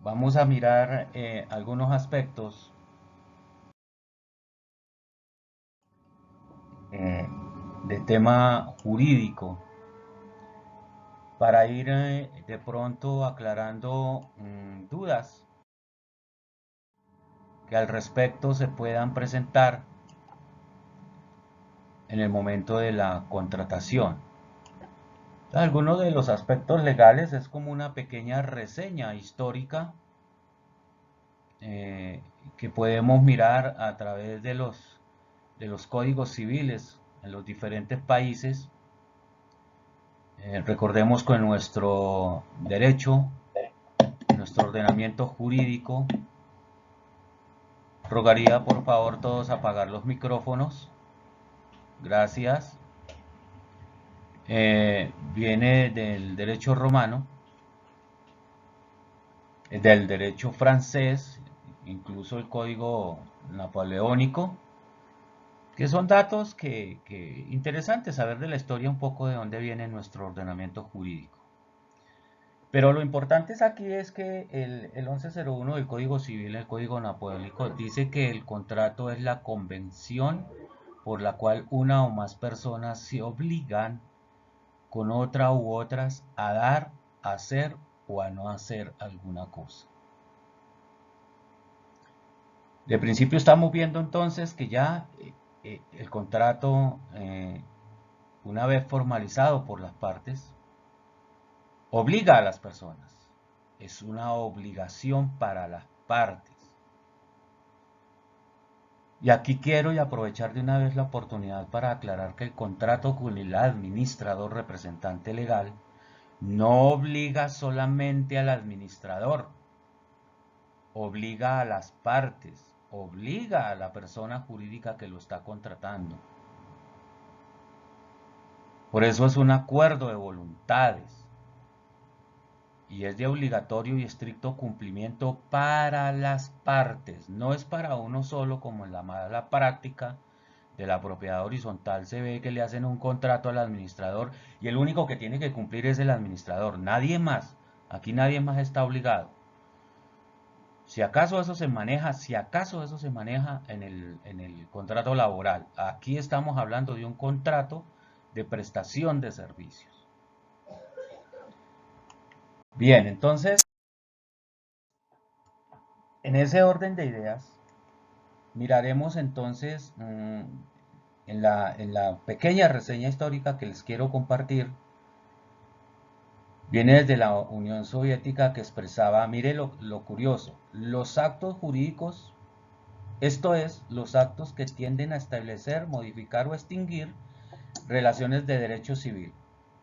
Vamos a mirar algunos aspectos eh, de tema jurídico para ir de pronto aclarando dudas que al respecto se puedan presentar en el momento de la contratación. Algunos de los aspectos legales es como una pequeña reseña histórica eh, que podemos mirar a través de los códigos civiles en los diferentes países. Recordemos que nuestro derecho, nuestro ordenamiento jurídico, rogaría por favor todos apagar los micrófonos. Gracias. Viene del derecho romano, del derecho francés, incluso el código napoleónico, que son datos que interesantes saber de la historia un poco de dónde viene nuestro ordenamiento jurídico. Pero lo importante es aquí es que el 1101 del Código Civil, el Código Napoleónico, dice que el contrato es la convención por la cual una o más personas se obligan con otra u otras a dar, a hacer o a no hacer alguna cosa. De principio estamos viendo entonces que ya el contrato, una vez formalizado por las partes, obliga a las personas. Es una obligación para las partes. Y aquí quiero y aprovechar de una vez la oportunidad para aclarar que el contrato con el administrador representante legal no obliga solamente al administrador, obliga a las partes, obliga a la persona jurídica que lo está contratando. Por eso es un acuerdo de voluntades y es de obligatorio y estricto cumplimiento para las partes, no es para uno solo como en la mala práctica de la propiedad horizontal se ve que le hacen un contrato al administrador y el único que tiene que cumplir es el administrador, nadie más. Aquí nadie más está obligado. Si acaso eso se maneja, si acaso eso se maneja en el contrato laboral. Aquí estamos hablando de un contrato de prestación de servicios. Bien, entonces, en ese orden de ideas, miraremos entonces en la pequeña reseña histórica que les quiero compartir. Viene desde la Unión Soviética que expresaba, mire lo curioso, los actos jurídicos, esto es, los actos que tienden a establecer, modificar o extinguir relaciones de derecho civil.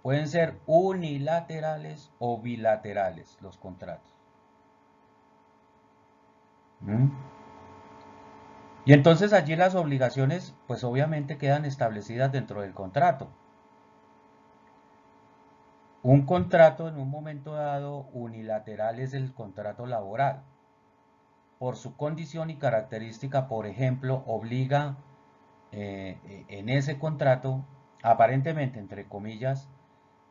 Pueden ser unilaterales o bilaterales los contratos. ¿Mm? Y entonces allí las obligaciones, pues obviamente quedan establecidas dentro del contrato. Un contrato en un momento dado unilateral es el contrato laboral. Por su condición y característica, por ejemplo, obliga en ese contrato, aparentemente, entre comillas,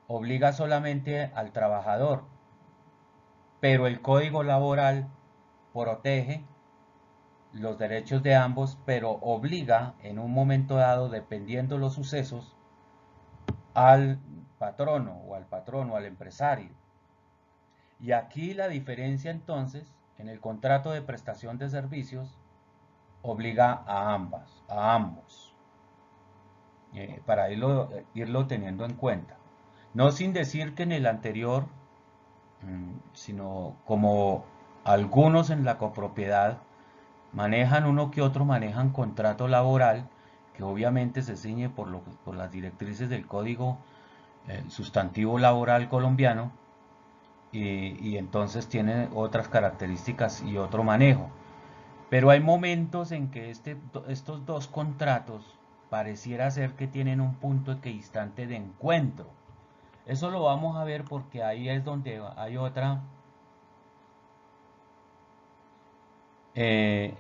obliga solamente al trabajador, pero el código laboral protege los derechos de ambos, pero obliga en un momento dado, dependiendo los sucesos, al patrono o al empresario. Y aquí la diferencia entonces, en el contrato de prestación de servicios, obliga a ambos, para irlo teniendo en cuenta. No sin decir que en el anterior, sino como algunos en la copropiedad manejan uno que otro, manejan contrato laboral, que obviamente se ciñe por las directrices del Código Sustantivo Laboral colombiano, y entonces tiene otras características y otro manejo. Pero hay momentos en que estos dos contratos pareciera ser que tienen un punto equidistante de encuentro. Eso lo vamos a ver porque ahí es donde eh,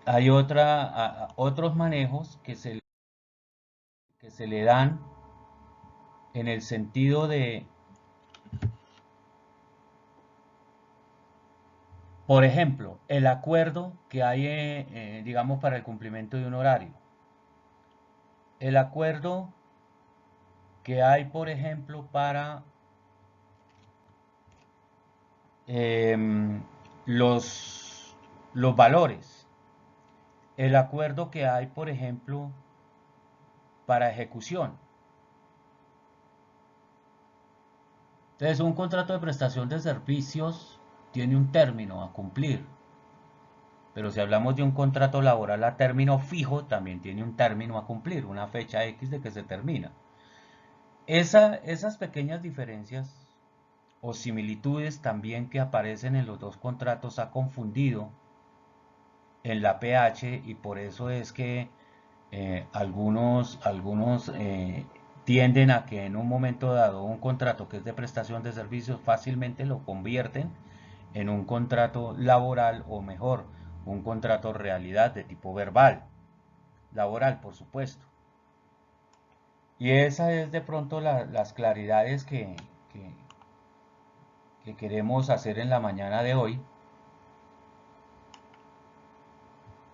hay otros manejos que se le dan en el sentido Por ejemplo, el acuerdo que hay, digamos, para el cumplimiento de un horario. El acuerdo que hay, por ejemplo, para em, los, los valores. El acuerdo que hay, por ejemplo, para ejecución. Entonces, un contrato de prestación de servicios tiene un término a cumplir. Pero si hablamos de un contrato laboral a término fijo, también tiene un término a cumplir, una fecha X de que se termina. Esas pequeñas diferencias o similitudes también que aparecen en los dos contratos ha confundido en la PH y por eso es que algunos tienden a que en un momento dado un contrato que es de prestación de servicios fácilmente lo convierten en un contrato laboral o mejor, un contrato realidad de tipo verbal, laboral por supuesto. Y esa es de pronto las claridades que queremos hacer en la mañana de hoy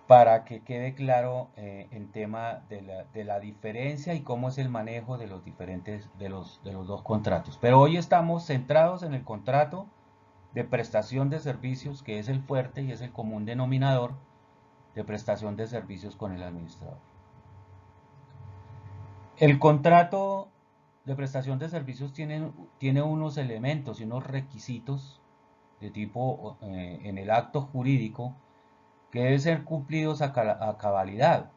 para que quede claro el tema de la diferencia y cómo es el manejo de los diferentes de los dos contratos. Pero hoy estamos centrados en el contrato de prestación de servicios, que es el fuerte y es el común denominador de prestación de servicios con el administrador. El contrato de prestación de servicios tiene unos elementos y unos requisitos de tipo en el acto jurídico que deben ser cumplidos a cabalidad.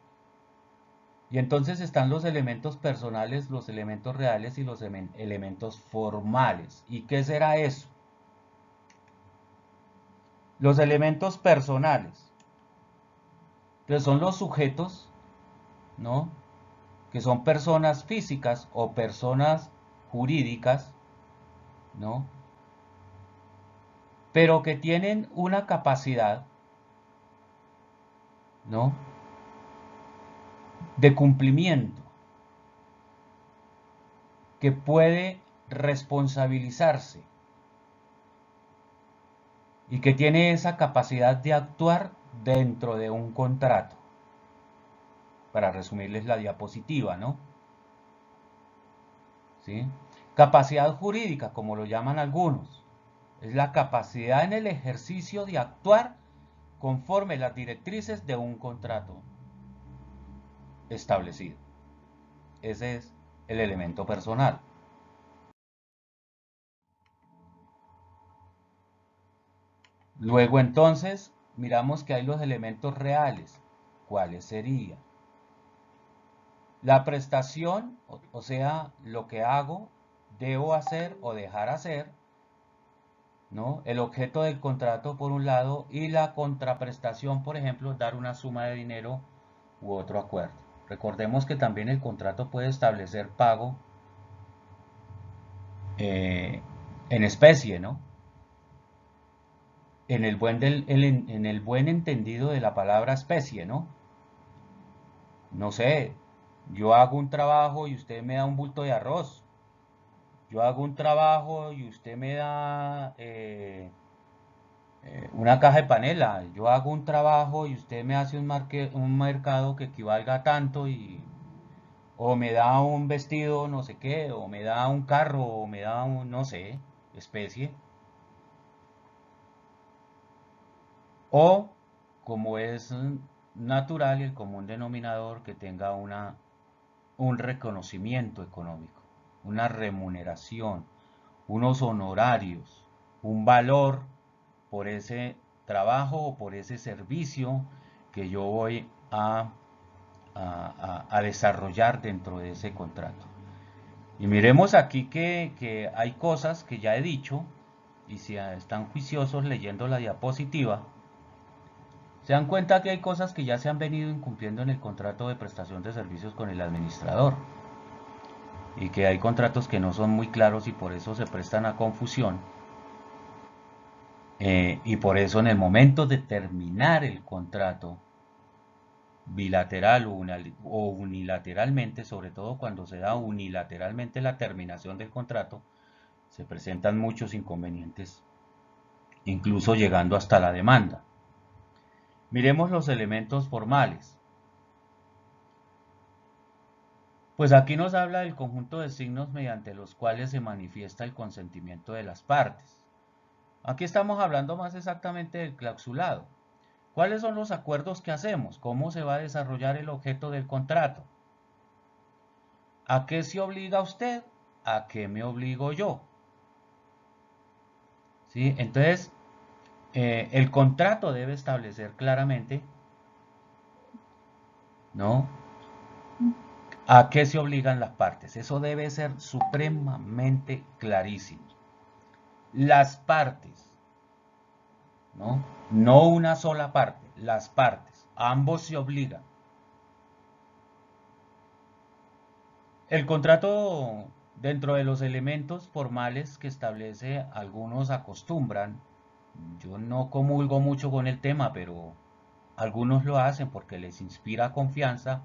Y entonces están los elementos personales, los elementos reales y los elementos formales. ¿Y qué será eso? Los elementos personales, que son los sujetos, ¿no? Que son personas físicas o personas jurídicas, ¿no? Pero que tienen una capacidad, ¿no? De cumplimiento, que puede responsabilizarse y que tiene esa capacidad de actuar dentro de un contrato. Para resumirles la diapositiva, ¿no? ¿Sí? Capacidad jurídica, como lo llaman algunos, es la capacidad en el ejercicio de actuar conforme las directrices de un contrato establecido. Ese es el elemento personal. Luego entonces miramos que hay los elementos reales. ¿Cuáles serían? La prestación, o sea, lo que hago, debo hacer o dejar hacer, ¿no? El objeto del contrato por un lado y la contraprestación, por ejemplo, dar una suma de dinero u otro acuerdo. Recordemos que también el contrato puede establecer pago eh, en especie, ¿no? En el buen entendido de la palabra especie, ¿no? No sé, yo hago un trabajo y usted me da un bulto de arroz. Yo hago un trabajo y usted me da una caja de panela. Yo hago un trabajo y usted me hace un mercado que equivalga a tanto y o me da un vestido no sé qué, o me da un carro, o me da un no sé, especie. O como es natural y el común denominador que tenga un reconocimiento económico, una remuneración, unos honorarios, un valor por ese trabajo o por ese servicio que yo voy a desarrollar dentro de ese contrato. Y miremos aquí que hay cosas que ya he dicho, y si están juiciosos leyendo la diapositiva, se dan cuenta que hay cosas que ya se han venido incumpliendo en el contrato de prestación de servicios con el administrador, y que hay contratos que no son muy claros y por eso se prestan a confusión, y por eso en el momento de terminar el contrato, bilateral o unilateralmente, sobre todo cuando se da unilateralmente la terminación del contrato, se presentan muchos inconvenientes incluso llegando hasta la demanda. Miremos los elementos formales. Pues aquí nos habla del conjunto de signos mediante los cuales se manifiesta el consentimiento de las partes. Aquí estamos hablando más exactamente del clausulado. ¿Cuáles son los acuerdos que hacemos? ¿Cómo se va a desarrollar el objeto del contrato? ¿A qué se obliga usted? ¿A qué me obligo yo? ¿Sí? Entonces, el contrato debe establecer claramente, ¿no?, a qué se obligan las partes. Eso debe ser supremamente clarísimo. Las partes, ¿no? No una sola parte, las partes. Ambos se obligan. El contrato, dentro de los elementos formales que establece, algunos acostumbran, yo no comulgo mucho con el tema, pero algunos lo hacen porque les inspira confianza,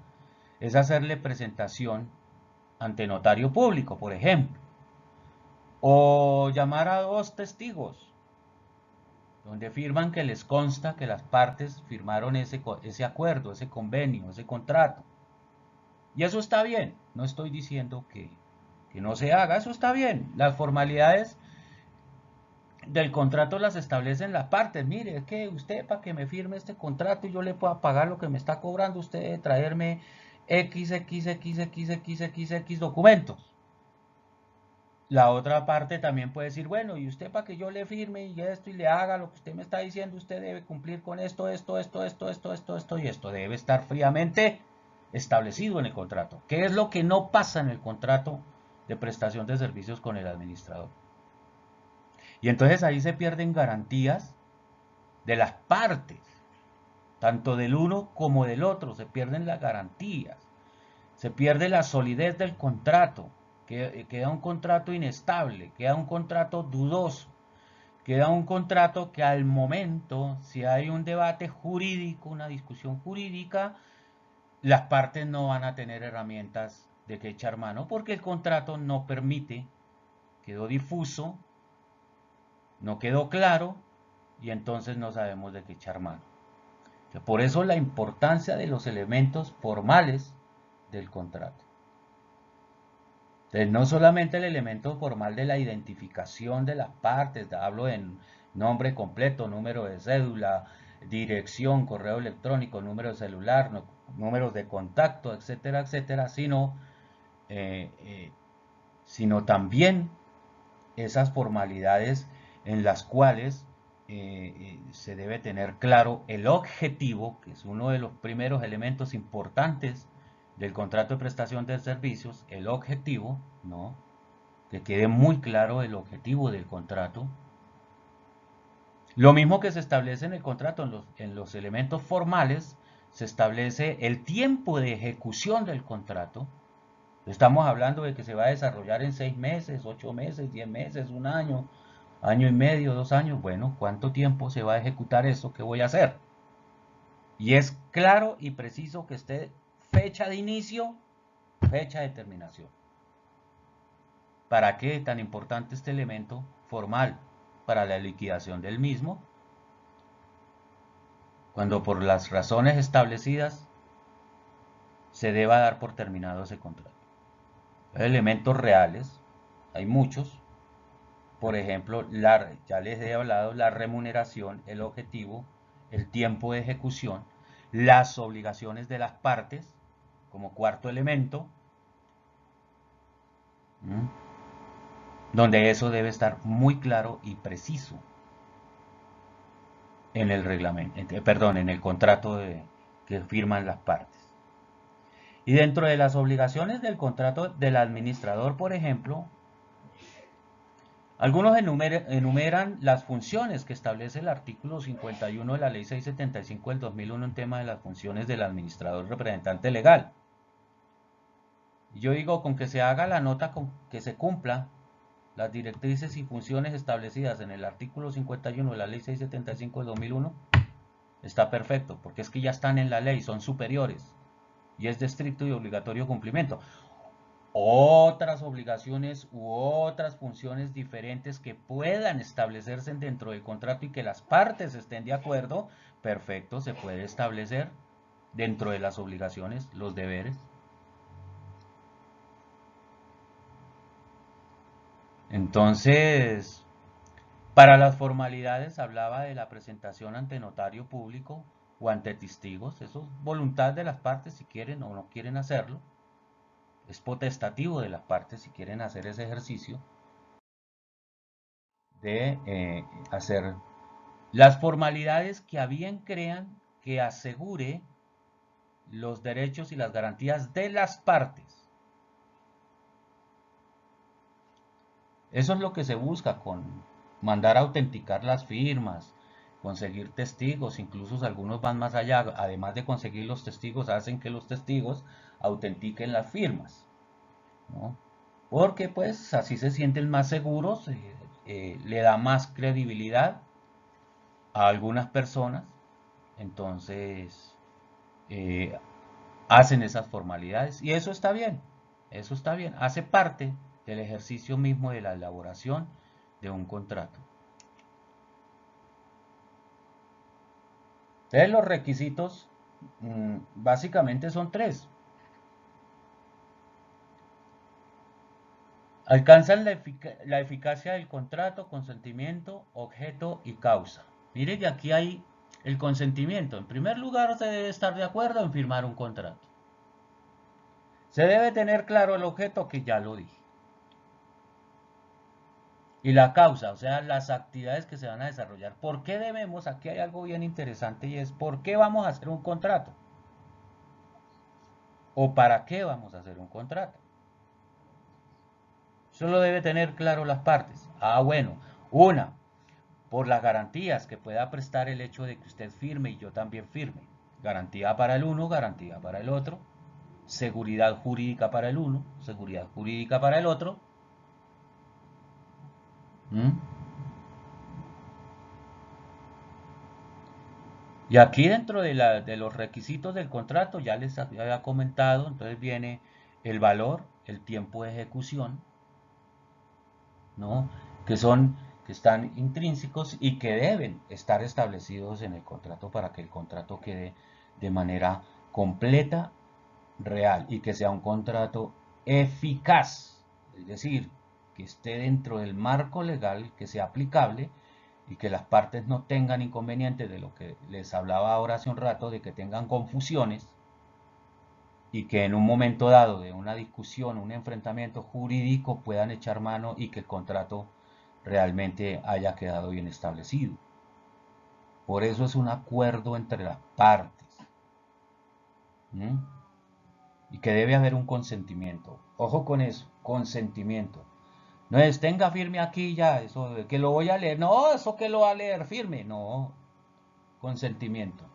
es hacerle presentación ante notario público, por ejemplo, o llamar a dos testigos, donde firman que les consta que las partes firmaron ese acuerdo, ese convenio, ese contrato. Y eso está bien, no estoy diciendo que no se haga, eso está bien. Las formalidades del contrato las establecen las partes. Mire, es que usted, para que me firme este contrato y yo le pueda pagar lo que me está cobrando, usted debe traerme XXXXXX documentos. La otra parte también puede decir, bueno, y usted, para que yo le firme y esto y le haga lo que usted me está diciendo, usted debe cumplir con esto y esto debe estar fríamente establecido en el contrato. ¿Qué es lo que no pasa en el contrato de prestación de servicios con el administrador? Y entonces ahí se pierden garantías de las partes, tanto del uno como del otro, se pierden las garantías, se pierde la solidez del contrato, queda un contrato inestable, queda un contrato dudoso, queda un contrato que al momento, si hay un debate jurídico, una discusión jurídica, las partes no van a tener herramientas de que echar mano porque el contrato no permite, quedó difuso, no quedó claro y entonces no sabemos de qué echar mano. Por eso la importancia de los elementos formales del contrato. Entonces, no solamente el elemento formal de la identificación de las partes, hablo en nombre completo, número de cédula, dirección, correo electrónico, número de celular, números de contacto, etcétera, etcétera, eh, eh, sino también esas formalidades en las cuales se debe tener claro el objetivo, que es uno de los primeros elementos importantes del contrato de prestación de servicios, el objetivo, ¿no? Que quede muy claro el objetivo del contrato. Lo mismo que se establece en el contrato, en los elementos formales, se establece el tiempo de ejecución del contrato. Estamos hablando de que se va a desarrollar en 6 meses, 8 meses, 10 meses, un año, año y medio, 2 años. Bueno, ¿cuánto tiempo se va a ejecutar eso? ¿Qué voy a hacer? Y es claro y preciso que esté fecha de inicio, fecha de terminación. ¿Para qué tan importante este elemento formal? Para la liquidación del mismo, cuando por las razones establecidas se deba dar por terminado ese contrato. Elementos reales, hay muchos. Por ejemplo, ya les he hablado, la remuneración, el objetivo, el tiempo de ejecución, las obligaciones de las partes, como cuarto elemento, donde eso debe estar muy claro y preciso en el reglamento, perdón, en el contrato que firman las partes. Y dentro de las obligaciones del contrato del administrador, por ejemplo, algunos enumeran las funciones que establece el artículo 51 de la Ley 675 del 2001 en tema de las funciones del administrador representante legal. Y yo digo, con que se haga la nota, con que se cumpla las directrices y funciones establecidas en el artículo 51 de la Ley 675 del 2001, está perfecto, porque es que ya están en la ley, son superiores y es de estricto y obligatorio cumplimiento. otras obligaciones u otras funciones diferentes que puedan establecerse dentro del contrato y que las partes estén de acuerdo, perfecto, se puede establecer dentro de las obligaciones los deberes. Entonces, para las formalidades hablaba de la presentación ante notario público o ante testigos. Eso es voluntad de las partes si quieren o no quieren hacerlo. Es potestativo de las partes si quieren hacer ese ejercicio de hacer las formalidades que a bien crean que asegure los derechos y las garantías de las partes. Eso es lo que se busca con mandar a autenticar las firmas, conseguir testigos, incluso algunos van más allá, además de conseguir los testigos, hacen que los testigos autentiquen las firmas, ¿no? Porque pues así se sienten más seguros, le da más credibilidad a algunas personas, entonces eh, hacen esas formalidades y eso está bien, hace parte del ejercicio mismo de la elaboración de un contrato. Entonces los requisitos básicamente son tres. Alcanzan la eficacia del contrato, consentimiento, objeto y causa. Mire que aquí hay el consentimiento. En primer lugar, se debe estar de acuerdo en firmar un contrato. Se debe tener claro el objeto, que ya lo dije. Y la causa, o sea, las actividades que se van a desarrollar. ¿Por qué debemos? Aquí hay algo bien interesante y es ¿por qué vamos a hacer un contrato? ¿O para qué vamos a hacer un contrato? Solo debe tener claro las partes. Ah, bueno. Una, por las garantías que pueda prestar el hecho de que usted firme y yo también firme. Garantía para el uno, garantía para el otro. Seguridad jurídica para el uno, seguridad jurídica para el otro. ¿Mm? Y aquí dentro de los requisitos del contrato, ya les había comentado, entonces viene el valor, el tiempo de ejecución, ¿no? Que son, que están intrínsecos y que deben estar establecidos en el contrato para que el contrato quede de manera completa, real y que sea un contrato eficaz, es decir, que esté dentro del marco legal, que sea aplicable y que las partes no tengan inconvenientes de lo que les hablaba ahora hace un rato, de que tengan confusiones y que en un momento dado de una discusión, un enfrentamiento jurídico puedan echar mano y que el contrato realmente haya quedado bien establecido. Por eso es un acuerdo entre las partes. ¿Mm? Y que debe haber un consentimiento. Ojo con eso, consentimiento. No es tenga firme aquí ya, eso de que lo voy a leer. No, eso que lo va a leer firme. No, consentimiento.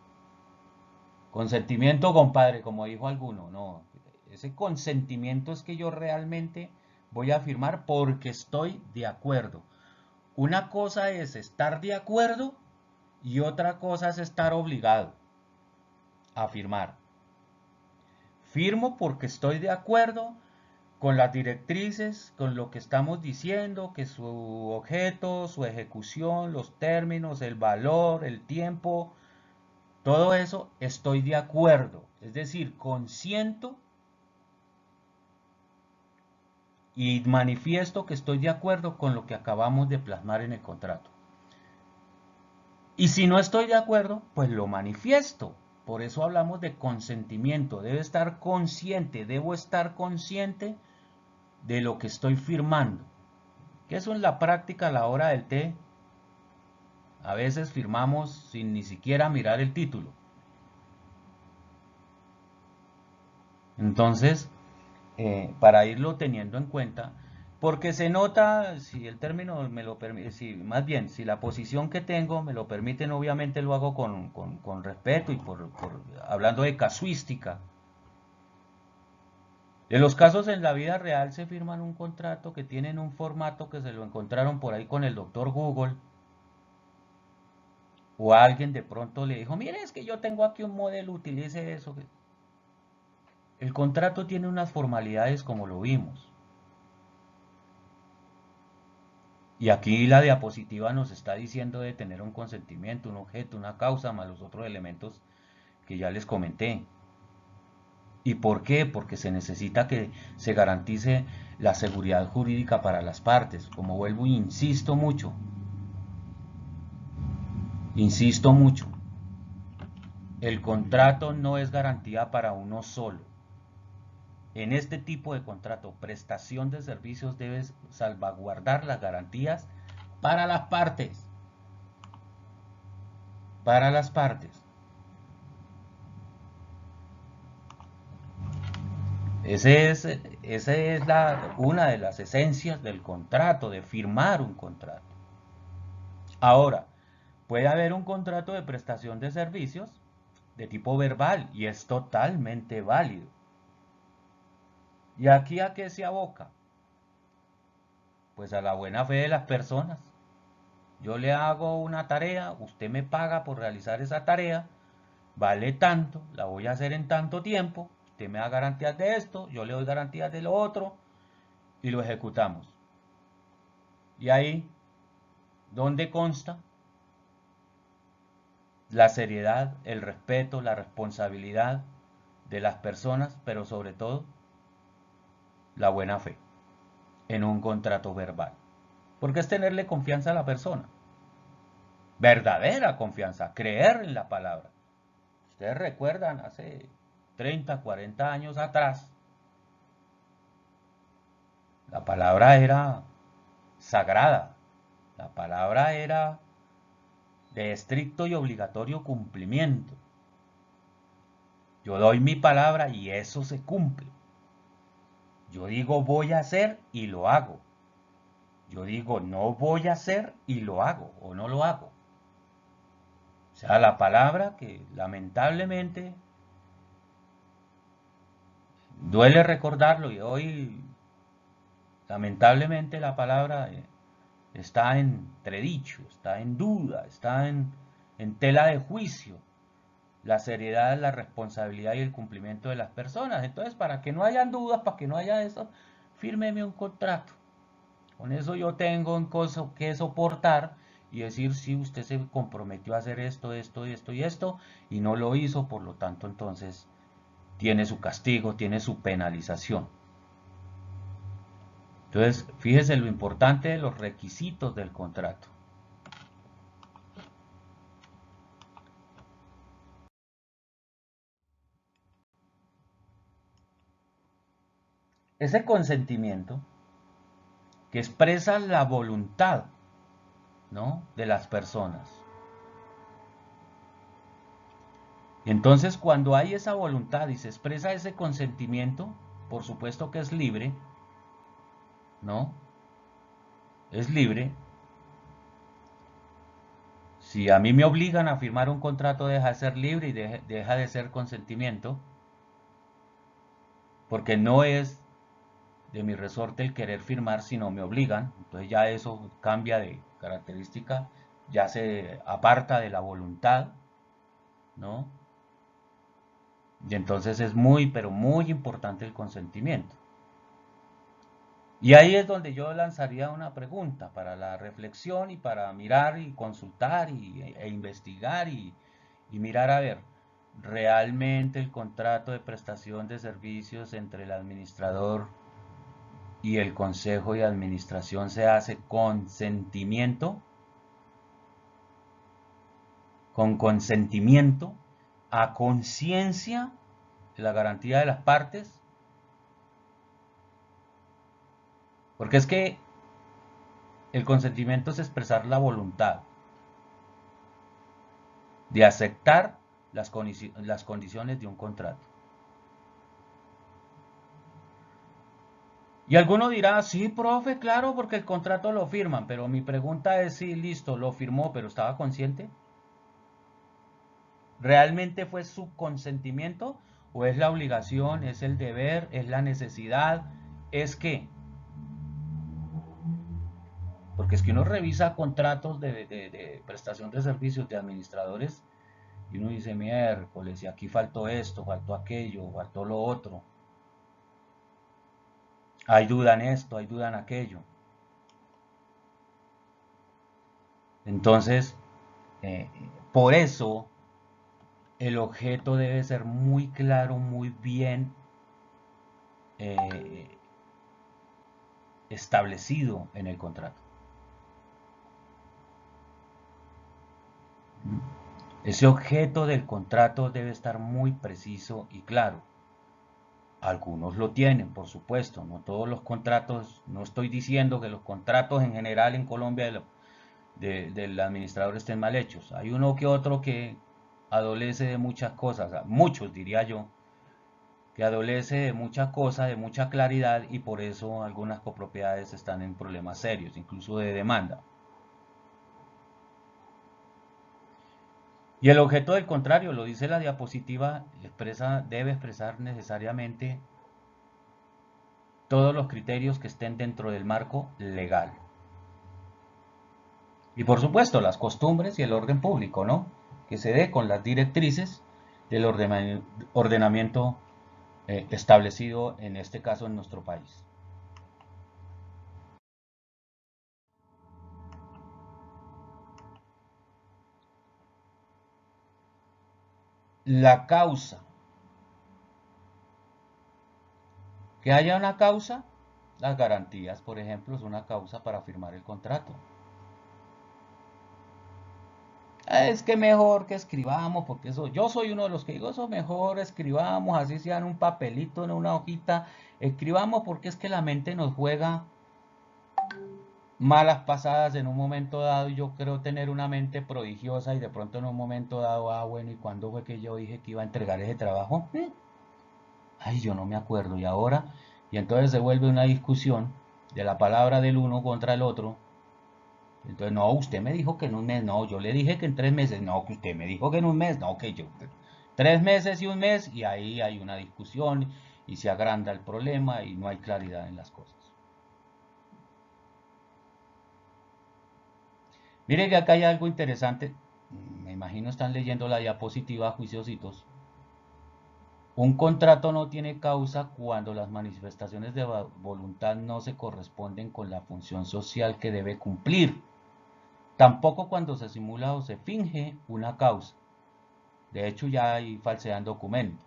Consentimiento, compadre, como dijo alguno. No, ese consentimiento es que yo realmente voy a firmar porque estoy de acuerdo. Una cosa es estar de acuerdo y otra cosa es estar obligado a firmar. Firmo porque estoy de acuerdo con las directrices, con lo que estamos diciendo, que su objeto, su ejecución, los términos, el valor, el tiempo, todo eso estoy de acuerdo. Es decir, consiento y manifiesto que estoy de acuerdo con lo que acabamos de plasmar en el contrato. Y si no estoy de acuerdo, pues lo manifiesto. Por eso hablamos de consentimiento. Debo estar consciente de lo que estoy firmando. Que eso en la práctica a la hora del té, a veces firmamos sin ni siquiera mirar el título. Entonces, para irlo teniendo en cuenta, porque se nota, si el término me lo permite, si, más bien, si la posición que tengo me lo permiten, obviamente lo hago con respeto y hablando de casuística. En los casos en la vida real se firman un contrato que tienen un formato que se lo encontraron por ahí con el doctor Google, o alguien de pronto le dijo, mire, es que yo tengo aquí un modelo, utilice eso. El contrato tiene unas formalidades como lo vimos. Y aquí la diapositiva nos está diciendo de tener un consentimiento, un objeto, una causa, más los otros elementos que ya les comenté. ¿Y por qué? Porque se necesita que se garantice la seguridad jurídica para las partes. Como vuelvo e insisto mucho, el contrato no es garantía para uno solo. En este tipo de contrato, prestación de servicios debe salvaguardar las garantías para las partes. Para las partes. Esa es una de las esencias del contrato, de firmar un contrato. Ahora, puede haber un contrato de prestación de servicios de tipo verbal y es totalmente válido. ¿Y aquí a qué se aboca? Pues a la buena fe de las personas. Yo le hago una tarea, usted me paga por realizar esa tarea, vale tanto, la voy a hacer en tanto tiempo, usted me da garantías de esto, yo le doy garantías de lo otro y lo ejecutamos. Y ahí, ¿dónde consta la seriedad, el respeto, la responsabilidad de las personas, pero sobre todo la buena fe en un contrato verbal? Porque es tenerle confianza a la persona, verdadera confianza, creer en la palabra. Ustedes recuerdan hace 30, 40 años atrás, la palabra era sagrada, la palabra era de estricto y obligatorio cumplimiento. Yo doy mi palabra y eso se cumple. Yo digo voy a hacer y lo hago. Yo digo no voy a hacer y lo hago o no lo hago. O sea, la palabra que lamentablemente duele recordarlo y hoy lamentablemente la palabra está en entredicho, está en duda, está en tela de juicio. La seriedad, la responsabilidad y el cumplimiento de las personas. Entonces, para que no hayan dudas, para que no haya eso, fírmeme un contrato. Con eso yo tengo que soportar y decir si usted se comprometió a hacer esto, esto, esto y esto y no lo hizo, por lo tanto entonces tiene su castigo, tiene su penalización. Entonces, fíjese lo importante de los requisitos del contrato. Ese consentimiento que expresa la voluntad, ¿no?, de las personas. Entonces, cuando hay esa voluntad y se expresa ese consentimiento, por supuesto que es libre, ¿no? Es libre. Si a mí me obligan a firmar un contrato, deja de ser libre y deja de ser consentimiento, porque no es de mi resorte el querer firmar, sino me obligan. Entonces ya eso cambia de característica, ya se aparta de la voluntad, ¿no? Y entonces es muy, pero muy importante el consentimiento. Y ahí es donde yo lanzaría una pregunta para la reflexión y para mirar y consultar e investigar y mirar a ver, ¿realmente el contrato de prestación de servicios entre el administrador y el consejo de administración se hace con sentimiento, con consentimiento, a conciencia de la garantía de las partes? Porque es que el consentimiento es expresar la voluntad de aceptar las condiciones de un contrato. Y alguno dirá, sí, profe, claro, porque el contrato lo firman, pero mi pregunta es, sí, listo, lo firmó, pero ¿estaba consciente? ¿Realmente fue su consentimiento? ¿O es la obligación, es el deber, es la necesidad? ¿Es qué? Porque es que uno revisa contratos de prestación de servicios de administradores Y uno dice, miércoles, y aquí faltó esto, faltó aquello, faltó lo otro. Hay duda en esto, hay duda en aquello. Entonces, eh, por eso el objeto debe ser muy claro, muy bien eh, establecido en el contrato. Ese objeto del contrato debe estar muy preciso y claro. Algunos lo tienen, por supuesto, no todos los contratos, no estoy diciendo que los contratos en general en Colombia del administrador estén mal hechos. Hay uno que otro que adolece de muchas cosas, muchos diría yo, que adolece de muchas cosas, de mucha claridad y por eso algunas copropiedades están en problemas serios, incluso de demanda. Y el objeto del contrario, lo dice la diapositiva, debe expresar necesariamente todos los criterios que estén dentro del marco legal. Y por supuesto, las costumbres y el orden público, ¿no? Que se dé con las directrices del ordenamiento establecido, en este caso, en nuestro país. La causa. Que haya una causa, las garantías, por ejemplo, es una causa para firmar el contrato. Es que mejor que escribamos, porque eso, yo soy uno de los que digo, eso mejor escribamos, así sea en un papelito, en una hojita, escribamos porque es que la mente nos juega malas pasadas en un momento dado y yo creo tener una mente prodigiosa y de pronto en un momento dado, bueno, ¿y cuándo fue que yo dije que iba a entregar ese trabajo? Ay, yo no me acuerdo, y ahora, y entonces se vuelve una discusión de la palabra del uno contra el otro. Entonces, no, usted me dijo que en un mes, no, yo le dije que en 3 meses, no, que usted me dijo que en un mes, no, que yo, 3 meses y un mes, y ahí hay una discusión y se agranda el problema y no hay claridad en las cosas. Mire que acá hay algo interesante. Me imagino están leyendo la diapositiva, juiciositos. Un contrato no tiene causa cuando las manifestaciones de voluntad no se corresponden con la función social que debe cumplir. Tampoco cuando se simula o se finge una causa. De hecho, ya hay falsedad en documento.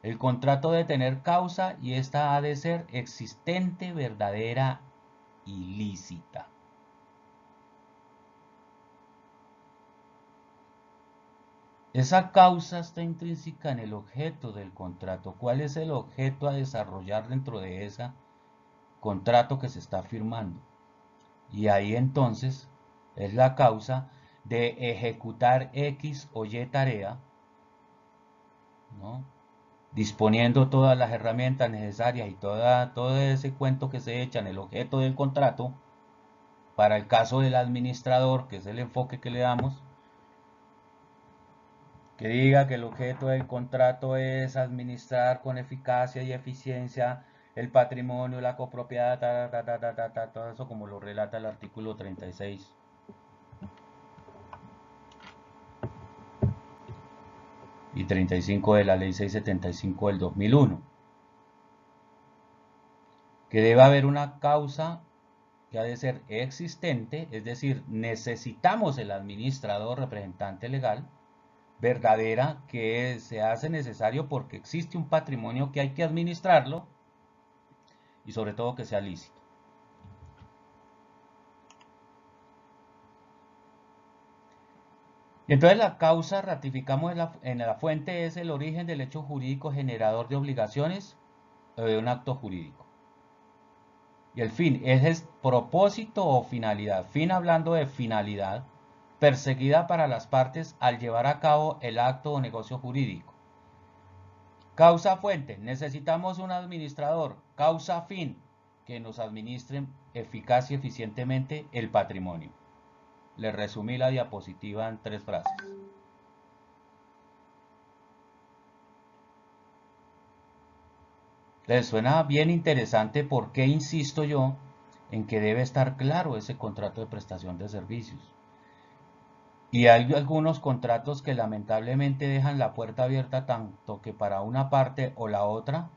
El contrato debe tener causa y esta ha de ser existente, verdadera y lícita. Esa causa está intrínseca en el objeto del contrato. ¿Cuál es el objeto a desarrollar dentro de ese contrato que se está firmando? Y ahí entonces es la causa de ejecutar X o Y tarea, ¿no? Disponiendo todas las herramientas necesarias y todo ese cuento que se echa en el objeto del contrato, para el caso del administrador, que es el enfoque que le damos, que diga que el objeto del contrato es administrar con eficacia y eficiencia el patrimonio, la copropiedad, todo eso como lo relata el artículo 36 y 35 de la ley 675 del 2001. Que debe haber una causa que ha de ser existente, es decir, necesitamos el administrador representante legal, verdadera, que se hace necesario porque existe un patrimonio que hay que administrarlo y sobre todo que sea lícito. Y entonces la causa, ratificamos en la fuente, es el origen del hecho jurídico generador de obligaciones o de un acto jurídico. Y el fin es el propósito o finalidad. Fin hablando de finalidad perseguida para las partes al llevar a cabo el acto o negocio jurídico. Causa fuente. Necesitamos un administrador. Causa fin. Que nos administren eficaz y eficientemente el patrimonio. Le resumí la diapositiva en 3 frases. Les suena bien interesante por qué insisto yo en que debe estar claro ese contrato de prestación de servicios. Y hay algunos contratos que lamentablemente dejan la puerta abierta tanto que para una parte o la otra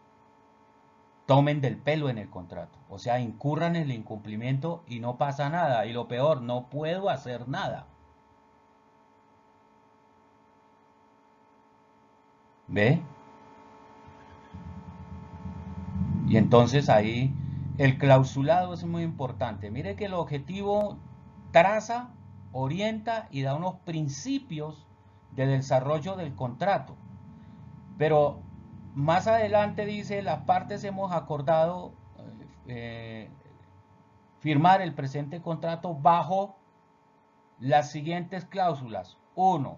tomen del pelo en el contrato. O sea, incurran en el incumplimiento y no pasa nada. Y lo peor, no puedo hacer nada. ¿Ve? Y entonces ahí el clausulado es muy importante. Mire que el objetivo traza, orienta y da unos principios de desarrollo del contrato. Pero más adelante dice, las partes hemos acordado eh, firmar el presente contrato bajo las siguientes cláusulas. 1.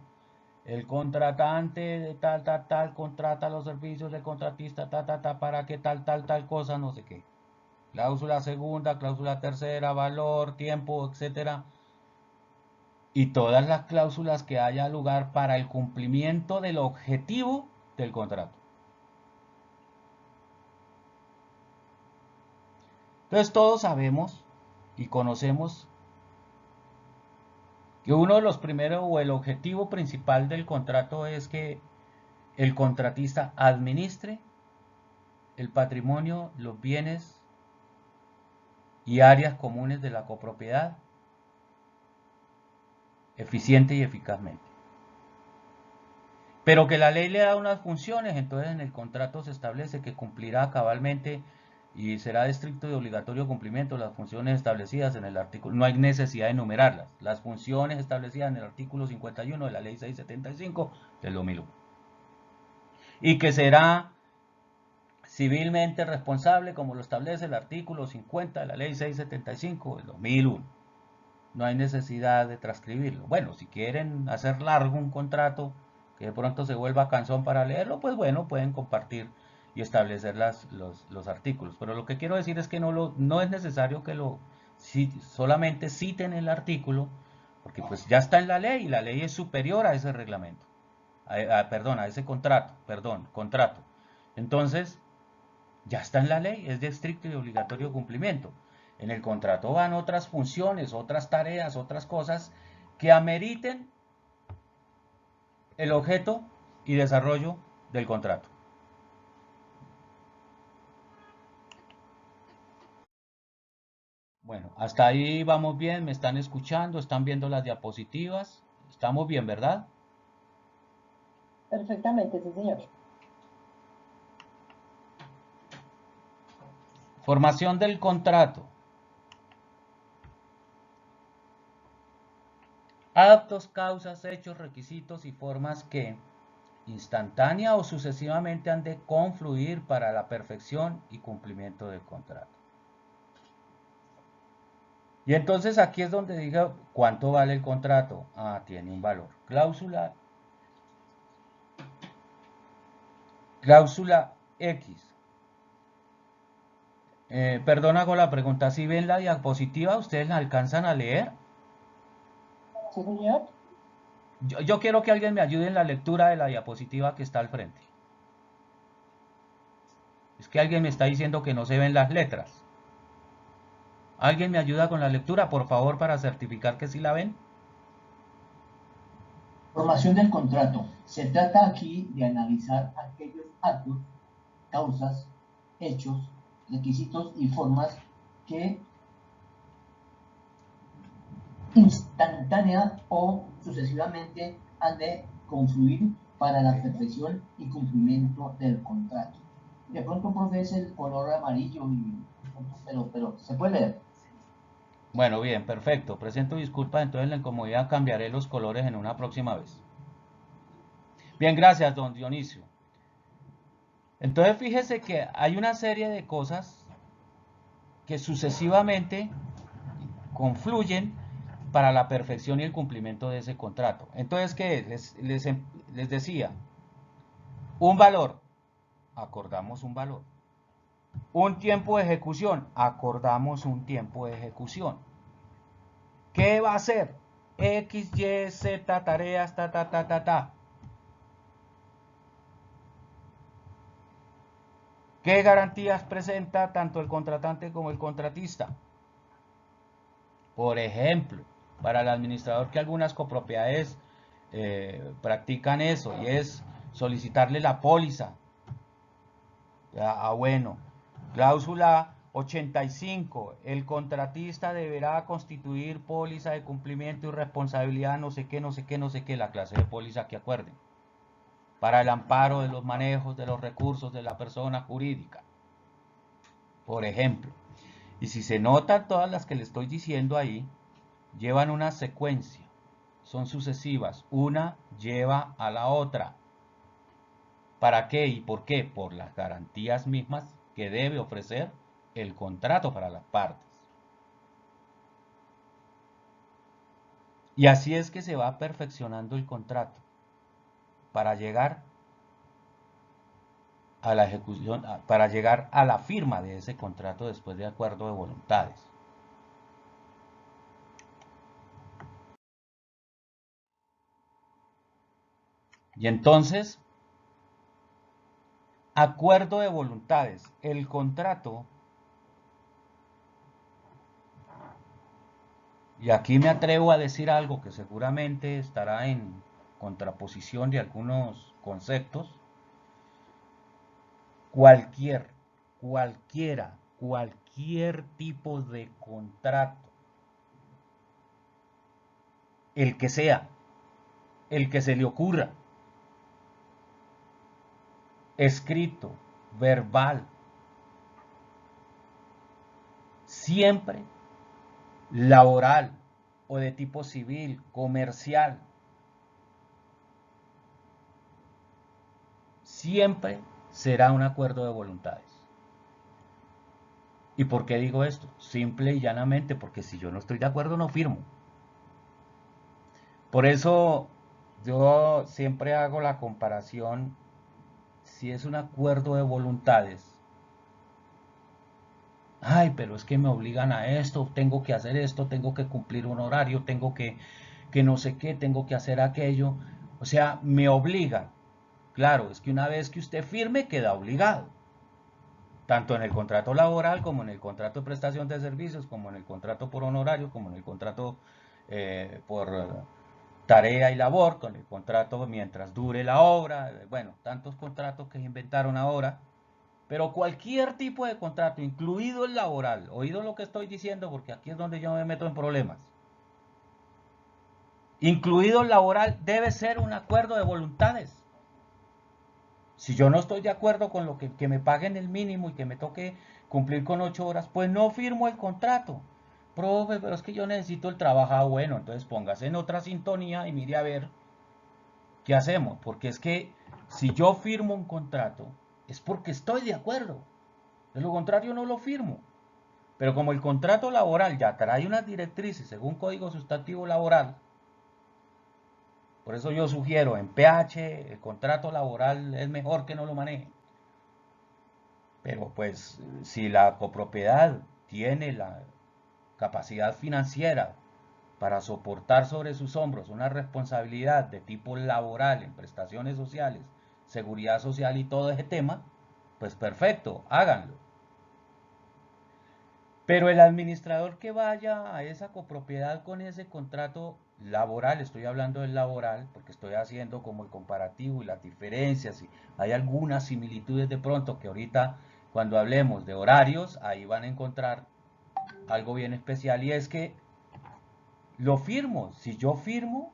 El contratante de tal, contrata los servicios del contratista, para que tal cosa, no sé qué. Cláusula segunda, cláusula tercera, valor, tiempo, etcétera. Y todas las cláusulas que haya lugar para el cumplimiento del objetivo del contrato. Entonces todos sabemos y conocemos que uno de los primeros o el objetivo principal del contrato es que el contratista administre el patrimonio, los bienes y áreas comunes de la copropiedad eficiente y eficazmente. Pero que la ley le da unas funciones, entonces en el contrato se establece que cumplirá cabalmente y será de estricto y obligatorio cumplimiento las funciones establecidas en el artículo. No hay necesidad de enumerarlas. Las funciones establecidas en el artículo 51 de la ley 675 del 2001. Y que será civilmente responsable como lo establece el artículo 50 de la ley 675 del 2001. No hay necesidad de transcribirlo. Bueno, si quieren hacer largo un contrato que de pronto se vuelva cansón para leerlo, pues bueno, pueden compartir y establecer los artículos. Pero lo que quiero decir es que no es necesario que solamente citen el artículo, porque pues ya está en la ley y la ley es superior a ese reglamento. Perdón, a ese contrato. Entonces, ya está en la ley, es de estricto y obligatorio cumplimiento. En el contrato van otras funciones, otras tareas, otras cosas que ameriten el objeto y desarrollo del contrato. Bueno, hasta ahí vamos bien, me están escuchando, están viendo las diapositivas, estamos bien, ¿verdad? Perfectamente, sí, señor. Formación del contrato. Actos, causas, hechos, requisitos y formas que instantánea o sucesivamente han de confluir para la perfección y cumplimiento del contrato. Y entonces aquí es donde diga cuánto vale el contrato. Ah, tiene un valor. Cláusula X. Perdón, hago la pregunta. Si ven la diapositiva, ¿ustedes la alcanzan a leer? Sí, señor. Yo quiero que alguien me ayude en la lectura de la diapositiva que está al frente. Es que alguien me está diciendo que no se ven las letras. ¿Alguien me ayuda con la lectura, por favor, para certificar que sí la ven? Formación del contrato. Se trata aquí de analizar aquellos actos, causas, hechos, requisitos y formas que instantánea o sucesivamente han de confluir para la perfección y cumplimiento del contrato. De pronto, profe, es el color amarillo, pero se puede leer. Bueno, bien, perfecto. Presento disculpas, entonces en la incomodidad cambiaré los colores en una próxima vez. Bien, gracias, don Dionisio. Entonces fíjese que hay una serie de cosas que sucesivamente confluyen para la perfección y el cumplimiento de ese contrato. Entonces, ¿qué es? Les decía, un valor, acordamos un valor. Un tiempo de ejecución, acordamos un tiempo de ejecución. ¿Qué va a hacer? X, Y, Z, tareas, ta. ¿Qué garantías presenta tanto el contratante como el contratista? Por ejemplo, para el administrador que algunas copropiedades practican eso, y es solicitarle la póliza. Bueno, cláusula 85, el contratista deberá constituir póliza de cumplimiento y responsabilidad, no sé qué, no sé qué, no sé qué, la clase de póliza que acuerden, para el amparo de los manejos de los recursos de la persona jurídica, por ejemplo. Y si se notan, todas las que le estoy diciendo ahí llevan una secuencia, son sucesivas, una lleva a la otra. ¿Para qué y por qué? Por las garantías mismas que debe ofrecer el contrato para las partes. Y así es que se va perfeccionando el contrato para llegar a la ejecución, para llegar a la firma de ese contrato después de acuerdo de voluntades. Y entonces, acuerdo de voluntades, el contrato, y aquí me atrevo a decir algo que seguramente estará en contraposición de algunos conceptos, cualquier tipo de contrato, el que sea, el que se le ocurra, escrito, verbal, siempre laboral o de tipo civil, comercial, siempre será un acuerdo de voluntades. ¿Y por qué digo esto? Simple y llanamente porque si yo no estoy de acuerdo no firmo. Por eso yo siempre hago la comparación, si es un acuerdo de voluntades. Ay, pero es que me obligan a esto, tengo que hacer esto, tengo que cumplir un horario, tengo que no sé qué, tengo que hacer aquello. O sea, me obligan. Claro, es que una vez que usted firme queda obligado. Tanto en el contrato laboral como en el contrato de prestación de servicios, como en el contrato por honorario, como en el contrato por tarea y labor, con el contrato mientras dure la obra, bueno, tantos contratos que se inventaron ahora, pero cualquier tipo de contrato, incluido el laboral, oído lo que estoy diciendo porque aquí es donde yo me meto en problemas, incluido el laboral, debe ser un acuerdo de voluntades. Si yo no estoy de acuerdo con lo que me paguen el mínimo y que me toque cumplir con 8 horas, pues no firmo el contrato. Profe, pero es que yo necesito el trabajo. Bueno, entonces póngase en otra sintonía y mire a ver qué hacemos. Porque es que si yo firmo un contrato, es porque estoy de acuerdo. De lo contrario no lo firmo. Pero como el contrato laboral ya trae unas directrices según Código Sustantivo Laboral, por eso yo sugiero en PH el contrato laboral es mejor que no lo manejen. Pero pues si la copropiedad tiene la capacidad financiera para soportar sobre sus hombros una responsabilidad de tipo laboral en prestaciones sociales, seguridad social y todo ese tema, pues perfecto, háganlo. Pero el administrador que vaya a esa copropiedad con ese contrato laboral, estoy hablando del laboral, porque estoy haciendo como el comparativo y las diferencias, y hay algunas similitudes de pronto que ahorita cuando hablemos de horarios, ahí van a encontrar algo bien especial, y es que lo firmo. Si yo firmo,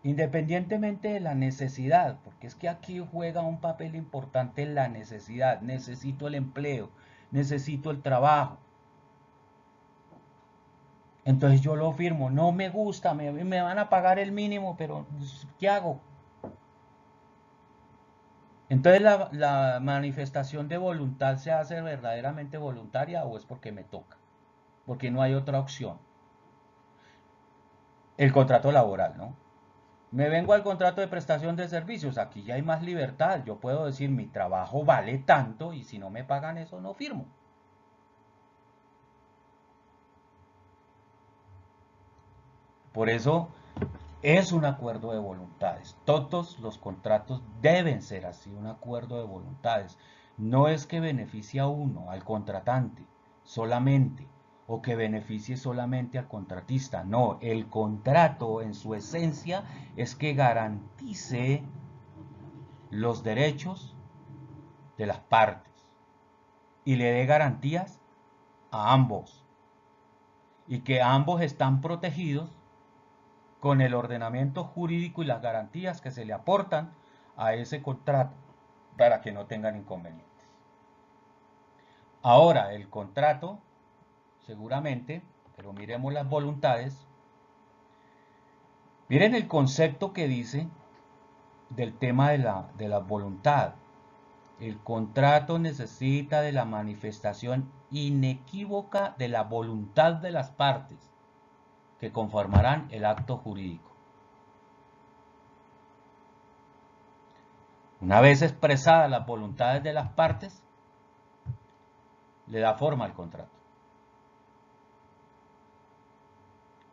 independientemente de la necesidad, porque es que aquí juega un papel importante la necesidad, necesito el empleo, necesito el trabajo. Entonces yo lo firmo, no me gusta, me van a pagar el mínimo, pero ¿qué hago? Entonces la manifestación de voluntad se hace verdaderamente voluntaria o es porque me toca, porque no hay otra opción. El contrato laboral, ¿no? Me vengo al contrato de prestación de servicios, aquí ya hay más libertad, yo puedo decir mi trabajo vale tanto y si no me pagan eso no firmo. Por eso es un acuerdo de voluntades. Todos los contratos deben ser así, un acuerdo de voluntades. No es que beneficie a uno, al contratante, solamente, o que beneficie solamente al contratista. No, el contrato en su esencia es que garantice los derechos de las partes y le dé garantías a ambos, y que ambos están protegidos con el ordenamiento jurídico y las garantías que se le aportan a ese contrato para que no tengan inconvenientes. Ahora, el contrato, seguramente, pero miremos las voluntades. Miren el concepto que dice del tema de la voluntad. El contrato necesita de la manifestación inequívoca de la voluntad de las partes que conformarán el acto jurídico. Una vez expresadas las voluntades de las partes, le da forma al contrato.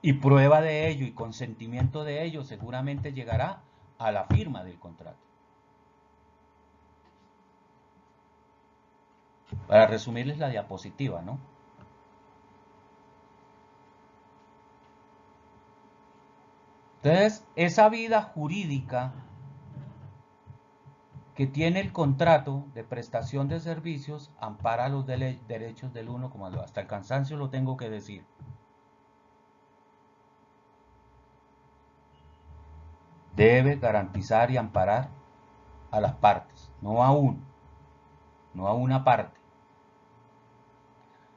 Y prueba de ello y consentimiento de ello seguramente llegará a la firma del contrato. Para resumirles la diapositiva, ¿no? Entonces, esa vida jurídica que tiene el contrato de prestación de servicios ampara los derechos del uno, como hasta el cansancio lo tengo que decir. Debe garantizar y amparar a las partes, no a uno, no a una parte.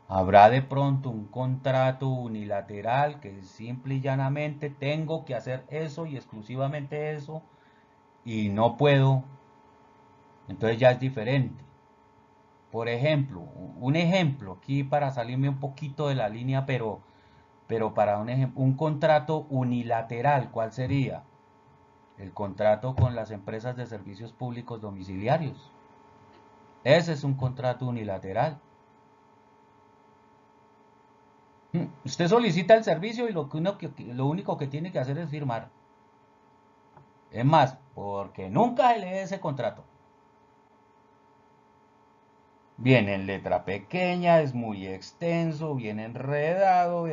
Habrá de pronto un contrato unilateral que simple y llanamente tengo que hacer eso y exclusivamente eso y no puedo, entonces ya es diferente. Por ejemplo, un ejemplo aquí para salirme un poquito de la línea, pero para un contrato unilateral, ¿cuál sería? El contrato con las empresas de servicios públicos domiciliarios. Ese es un contrato unilateral. Usted solicita el servicio y lo único que tiene que hacer es firmar. Es más, porque nunca se lee ese contrato. Viene en letra pequeña, es muy extenso, viene enredado,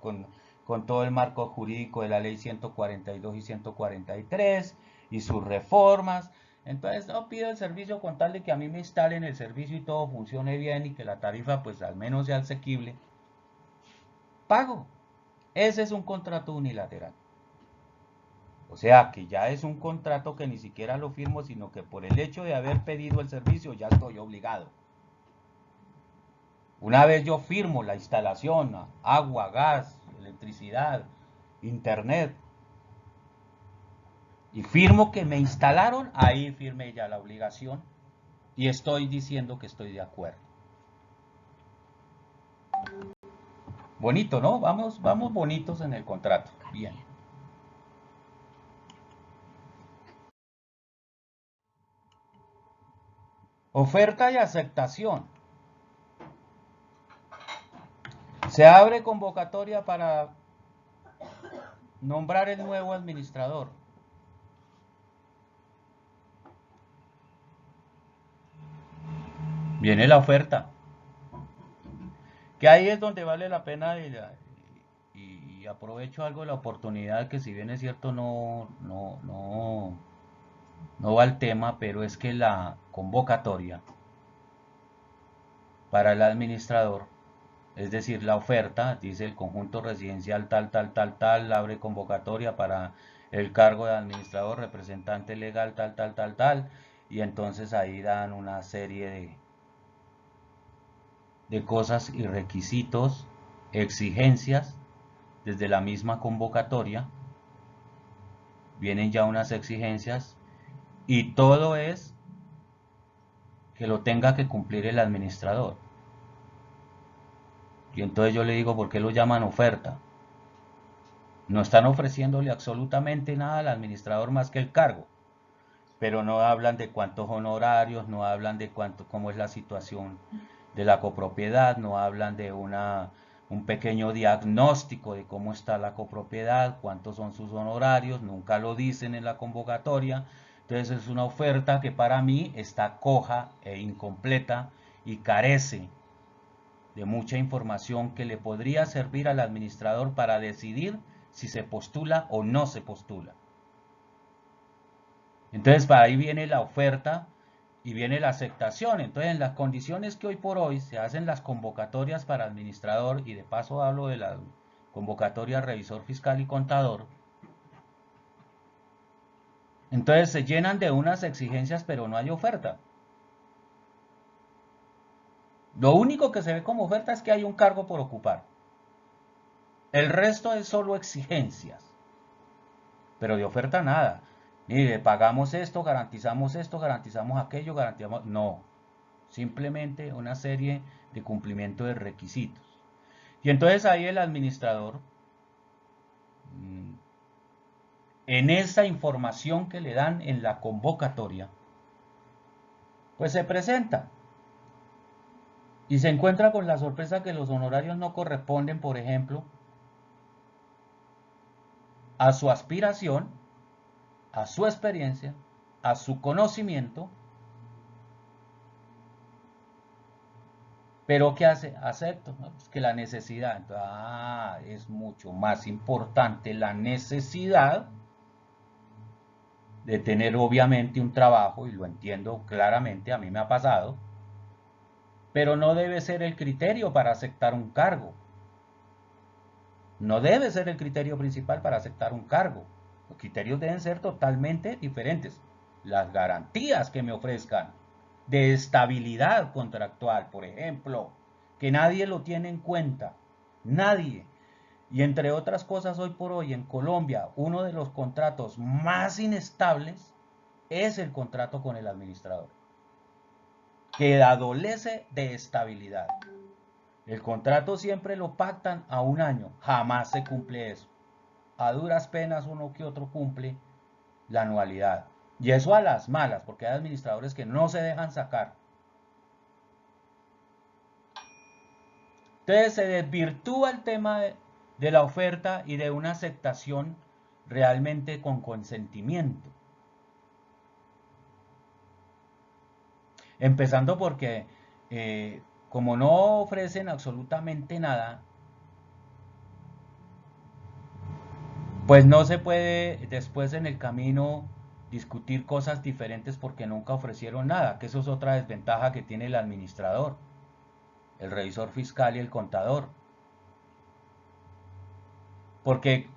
con todo el marco jurídico de la ley 142 y 143 y sus reformas. Entonces no pido el servicio con tal de que a mí me instalen el servicio y todo funcione bien y que la tarifa pues al menos sea asequible. Pago. Ese es un contrato unilateral. O sea que ya es un contrato que ni siquiera lo firmo, sino que por el hecho de haber pedido el servicio ya estoy obligado. Una vez yo firmo la instalación, agua, gas, electricidad, internet, y firmo que me instalaron, ahí firmé ya la obligación y estoy diciendo que estoy de acuerdo. Bonito, ¿no? Vamos bonitos en el contrato. Bien. Oferta y aceptación. Se abre convocatoria para nombrar el nuevo administrador. Viene la oferta. Que ahí es donde vale la pena y aprovecho algo de la oportunidad que si bien es cierto no va al tema, pero es que la convocatoria para el administrador, es decir, la oferta, dice el conjunto residencial tal, abre convocatoria para el cargo de administrador, representante legal tal, y entonces ahí dan una serie de cosas y requisitos, exigencias, desde la misma convocatoria, vienen ya unas exigencias y todo es que lo tenga que cumplir el administrador. Y entonces yo le digo, ¿por qué lo llaman oferta? No están ofreciéndole absolutamente nada al administrador más que el cargo, pero no hablan de cuántos honorarios, no hablan de cómo es la situación de la copropiedad, no hablan de un pequeño diagnóstico de cómo está la copropiedad, cuántos son sus honorarios, nunca lo dicen en la convocatoria. Entonces es una oferta que para mí está coja e incompleta y carece de mucha información que le podría servir al administrador para decidir si se postula o no se postula. Entonces, para ahí viene la oferta y viene la aceptación. Entonces, en las condiciones que hoy por hoy se hacen las convocatorias para administrador, y de paso hablo de la convocatoria revisor fiscal y contador, entonces se llenan de unas exigencias, pero no hay oferta. Lo único que se ve como oferta es que hay un cargo por ocupar. El resto es solo exigencias, pero de oferta nada. Mire, pagamos esto, garantizamos aquello, garantizamos... No, simplemente una serie de cumplimiento de requisitos. Y entonces ahí el administrador, en esa información que le dan en la convocatoria, pues se presenta y se encuentra con la sorpresa que los honorarios no corresponden, por ejemplo, a su aspiración, a su experiencia, a su conocimiento. Pero ¿qué hace? Acepto, ¿no? Pues que la necesidad, entonces, es mucho más importante la necesidad de tener obviamente un trabajo, y lo entiendo claramente, a mí me ha pasado, pero no debe ser el criterio para aceptar un cargo. No debe ser el criterio principal para aceptar un cargo. Los criterios deben ser totalmente diferentes. Las garantías que me ofrezcan de estabilidad contractual, por ejemplo, que nadie lo tiene en cuenta. Nadie. Y entre otras cosas, hoy por hoy en Colombia, uno de los contratos más inestables es el contrato con el administrador, que adolece de estabilidad. El contrato siempre lo pactan a un año, jamás se cumple eso. A duras penas uno que otro cumple la anualidad. Y eso a las malas, porque hay administradores que no se dejan sacar. Entonces se desvirtúa el tema de la oferta y de una aceptación realmente con consentimiento. Empezando porque como no ofrecen absolutamente nada, pues no se puede después en el camino discutir cosas diferentes porque nunca ofrecieron nada, que eso es otra desventaja que tiene el administrador, el revisor fiscal y el contador. Porque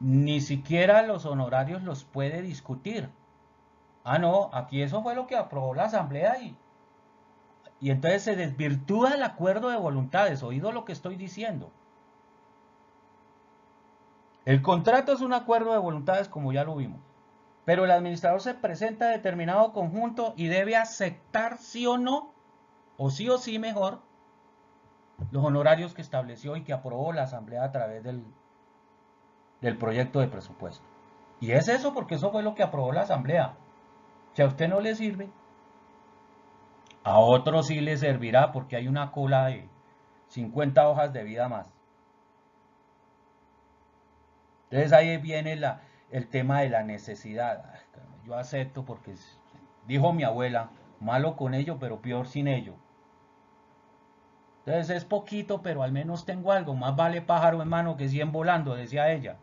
ni siquiera los honorarios los puede discutir. Ah, no, aquí eso fue lo que aprobó la asamblea y entonces se desvirtúa el acuerdo de voluntades, oído lo que estoy diciendo. El contrato es un acuerdo de voluntades como ya lo vimos, pero el administrador se presenta a determinado conjunto y debe aceptar sí o no, o sí mejor, los honorarios que estableció y que aprobó la asamblea a través del proyecto de presupuesto. Y es eso porque eso fue lo que aprobó la asamblea. Si a usted no le sirve, a otro sí le servirá porque hay una cola de 50 hojas de vida más. Entonces ahí viene el tema de la necesidad. Yo acepto porque dijo mi abuela, malo con ello, pero peor sin ello. Entonces es poquito, pero al menos tengo algo. Más vale pájaro en mano que 100 volando, decía ella.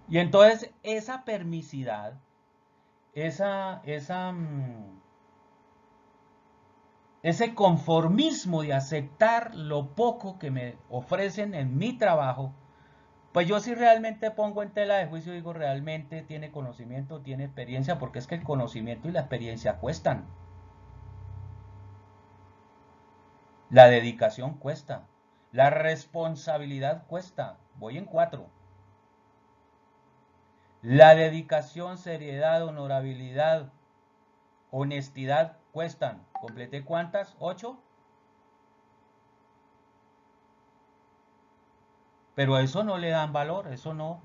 Y entonces esa permisidad, ese conformismo de aceptar lo poco que me ofrecen en mi trabajo, pues yo sí realmente pongo en tela de juicio, digo, realmente tiene conocimiento, tiene experiencia, porque es que el conocimiento y la experiencia cuestan. La dedicación cuesta. La responsabilidad cuesta. Voy en 4. La dedicación, seriedad, honorabilidad, honestidad cuestan. ¿Completé cuántas? 8. Pero a eso no le dan valor, eso no.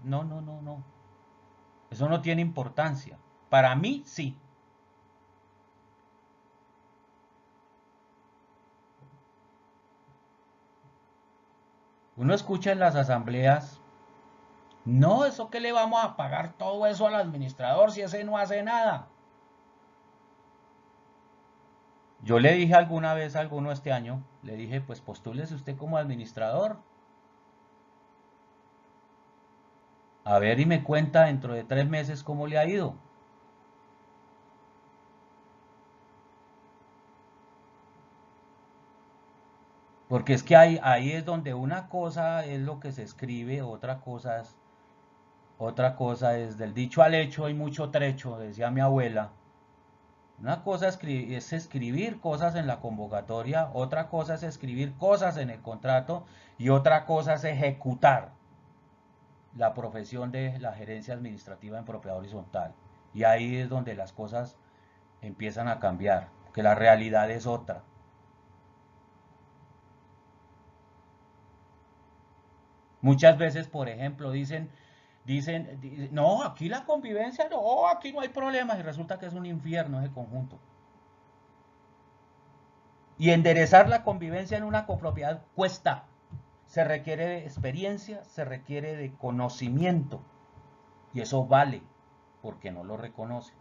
Eso no tiene importancia. Para mí sí. Uno escucha en las asambleas, no, eso que le vamos a pagar todo eso al administrador si ese no hace nada. Yo le dije alguna vez a alguno este año, le dije, pues postúlese usted como administrador. A ver y me cuenta dentro de 3 meses cómo le ha ido. Porque es que ahí es donde una cosa es lo que se escribe, otra cosa es del dicho al hecho hay mucho trecho, decía mi abuela. Una cosa es escribir cosas en la convocatoria, otra cosa es escribir cosas en el contrato y otra cosa es ejecutar la profesión de la gerencia administrativa en propiedad horizontal. Y ahí es donde las cosas empiezan a cambiar, que la realidad es otra. Muchas veces, por ejemplo, no, aquí la convivencia, no, aquí no hay problemas, y resulta que es un infierno ese conjunto. Y enderezar la convivencia en una copropiedad cuesta. Se requiere de experiencia, se requiere de conocimiento. Y eso vale, porque no lo reconoce.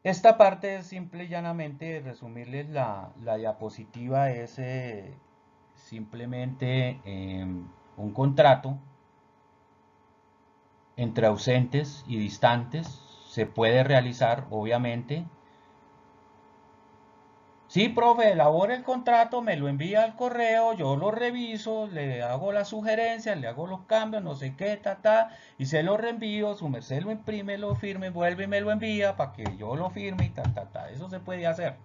Esta parte es simple y llanamente resumirles la diapositiva, es simplemente un contrato entre ausentes y distantes. Se puede realizar, obviamente. Sí, profe, elabore el contrato, me lo envía al correo, yo lo reviso, le hago las sugerencias, le hago los cambios, no sé qué, y se lo reenvío, su merced lo imprime, lo firme, vuelve y me lo envía para que yo lo firme y Eso se puede hacer.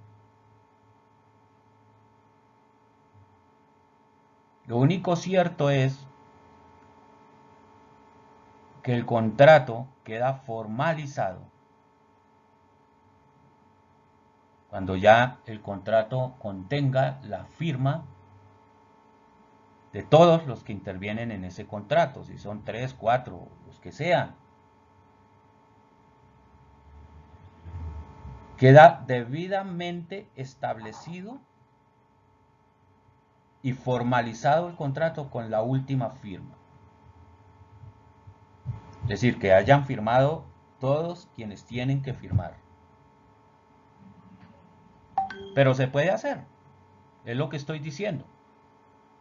Lo único cierto es que el contrato queda formalizado cuando ya el contrato contenga la firma de todos los que intervienen en ese contrato, si son 3, 4, los que sean. Queda debidamente establecido y formalizado el contrato con la última firma. Es decir, que hayan firmado todos quienes tienen que firmar. Pero se puede hacer, es lo que estoy diciendo.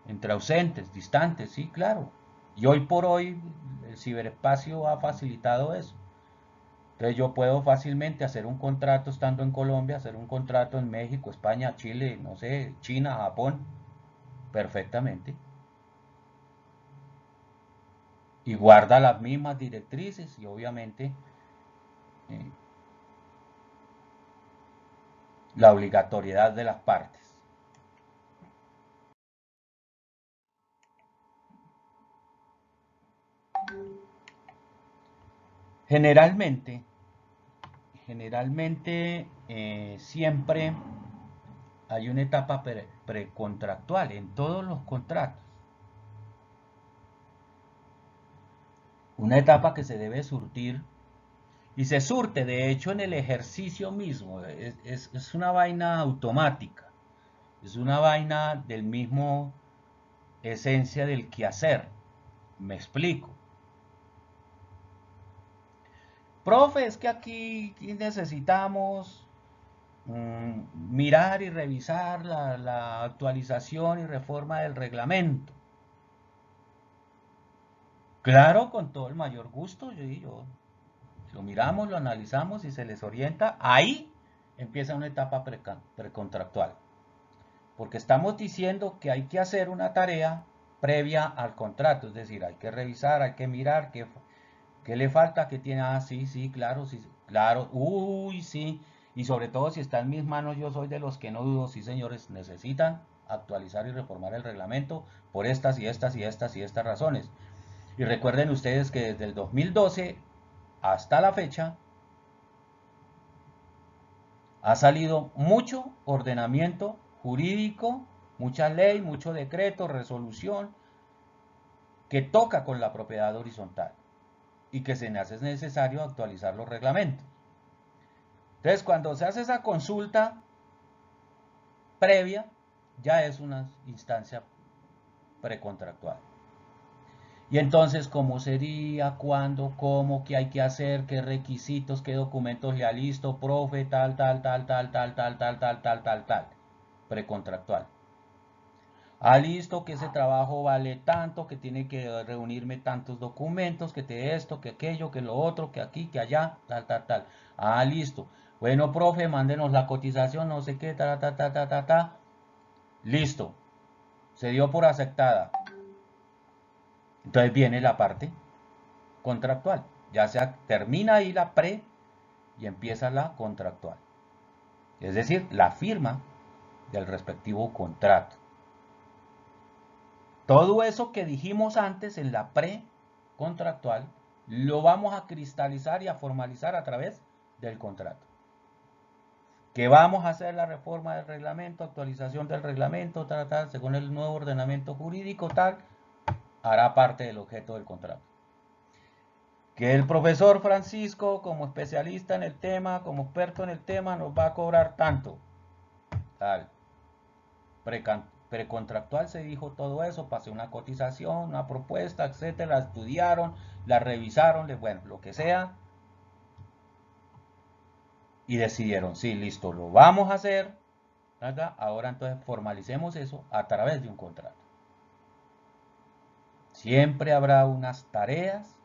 Entre ausentes, distantes, sí, claro. Y hoy por hoy el ciberespacio ha facilitado eso. Entonces yo puedo fácilmente hacer un contrato estando en Colombia, hacer un contrato en México, España, Chile, no sé, China, Japón, perfectamente. Y guarda las mismas directrices y obviamente eh, la obligatoriedad de las partes. Generalmente, siempre hay una etapa precontractual en todos los contratos. Una etapa que se debe surtir y se surte, de hecho, en el ejercicio mismo. Es una vaina automática. Es una vaina del mismo esencia del quehacer. Me explico. Profe, es que aquí necesitamos mirar y revisar la actualización y reforma del reglamento. Claro, con todo el mayor gusto, yo lo miramos, lo analizamos y se les orienta. Ahí empieza una etapa precontractual. Porque estamos diciendo que hay que hacer una tarea previa al contrato, es decir, hay que revisar, hay que mirar qué le falta, qué tiene, sí, claro, sí, claro, uy, sí, y sobre todo si está en mis manos, yo soy de los que no dudo, sí señores, necesitan actualizar y reformar el reglamento por estas y estas y estas y estas razones. Y recuerden ustedes que desde el 2012 hasta la fecha ha salido mucho ordenamiento jurídico, mucha ley, mucho decreto, resolución, que toca con la propiedad horizontal y que se hace necesario actualizar los reglamentos. Entonces, cuando se hace esa consulta previa, ya es una instancia precontractual. Y entonces, ¿cómo sería? ¿Cuándo? ¿Cómo? ¿Qué hay que hacer? ¿Qué requisitos? ¿Qué documentos le alisto? Profe, tal, tal, tal, tal, tal, tal, tal, tal, tal, tal, tal. Precontractual. Listo, que ese trabajo vale tanto, que tiene que reunirme tantos documentos, que te esto, que aquello, que lo otro, que aquí, que allá, tal, tal, tal. Listo. Bueno, profe, mándenos la cotización, no sé qué, ta, ta, ta, ta, ta, ta. Listo. Se dio por aceptada. Entonces viene la parte contractual. Ya sea termina ahí la pre y empieza la contractual. Es decir, la firma del respectivo contrato. Todo eso que dijimos antes en la pre-contractual lo vamos a cristalizar y a formalizar a través del contrato. Que vamos a hacer la reforma del reglamento, actualización del reglamento, tal, tal, según el nuevo ordenamiento jurídico, tal, hará parte del objeto del contrato. Que el profesor Francisco, como especialista en el tema, como experto en el tema, nos va a cobrar tanto. Tal. Precontractual se dijo todo eso, pasé una cotización, una propuesta, etcétera, la estudiaron, la revisaron, bueno, lo que sea, y decidieron, sí, listo, lo vamos a hacer, ¿verdad? Ahora entonces formalicemos eso a través de un contrato. Siempre habrá unas tareas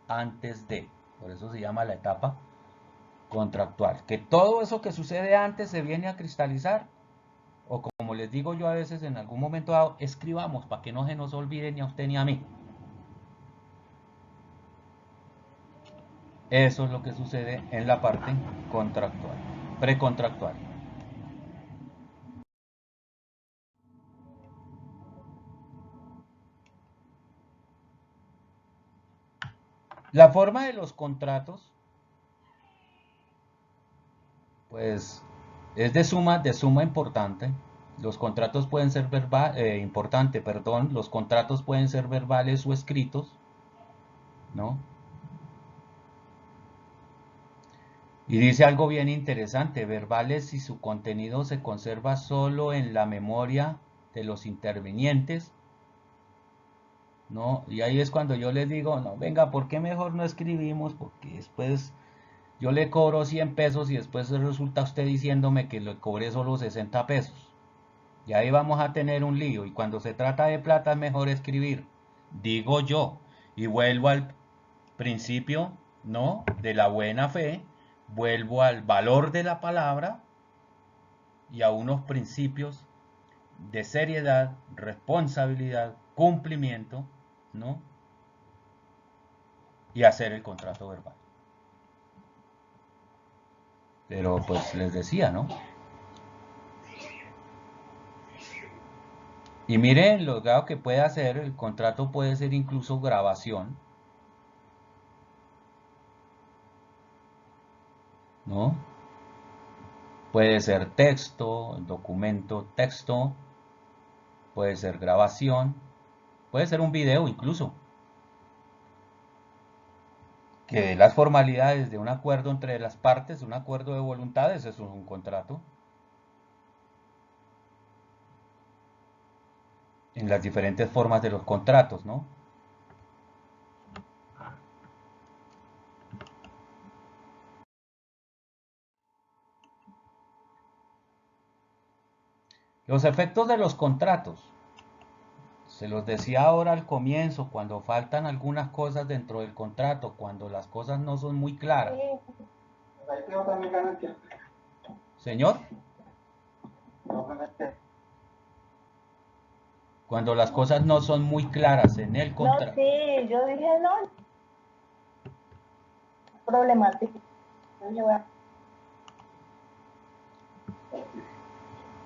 antes de, por eso se llama la etapa contractual, que todo eso que sucede antes se viene a cristalizar, o como les digo yo a veces en algún momento dado, escribamos para que no se nos olvide ni a usted ni a mí. Eso es lo que sucede en la parte contractual, precontractual. La forma de los contratos, pues, es de suma importante. Los contratos pueden ser los contratos pueden ser verbales o escritos, ¿no? Y dice algo bien interesante, verbales si su contenido se conserva solo en la memoria de los intervinientes, ¿no? Y ahí es cuando yo les digo, no, venga, ¿por qué mejor no escribimos? Porque después yo le cobro 100 pesos y después resulta usted diciéndome que le cobré solo 60 pesos. Y ahí vamos a tener un lío. Y cuando se trata de plata es mejor escribir, digo yo. Y vuelvo al principio, ¿no? De la buena fe, vuelvo al valor de la palabra y a unos principios de seriedad, responsabilidad, cumplimiento, ¿no? Y hacer el contrato verbal. Pero pues les decía, ¿no? Y miren lo que puede hacer, el contrato puede ser incluso grabación, ¿no? Puede ser texto, documento, texto, puede ser grabación, puede ser un video incluso, que dé las formalidades de un acuerdo entre las partes, un acuerdo de voluntades, eso es un contrato, en las diferentes formas de los contratos, ¿no? Los efectos de los contratos. Se los decía ahora al comienzo, cuando faltan algunas cosas dentro del contrato, cuando las cosas no son muy claras. Señor, cuando las cosas no son muy claras en el No, contrato. sí, yo dije no. Problemático.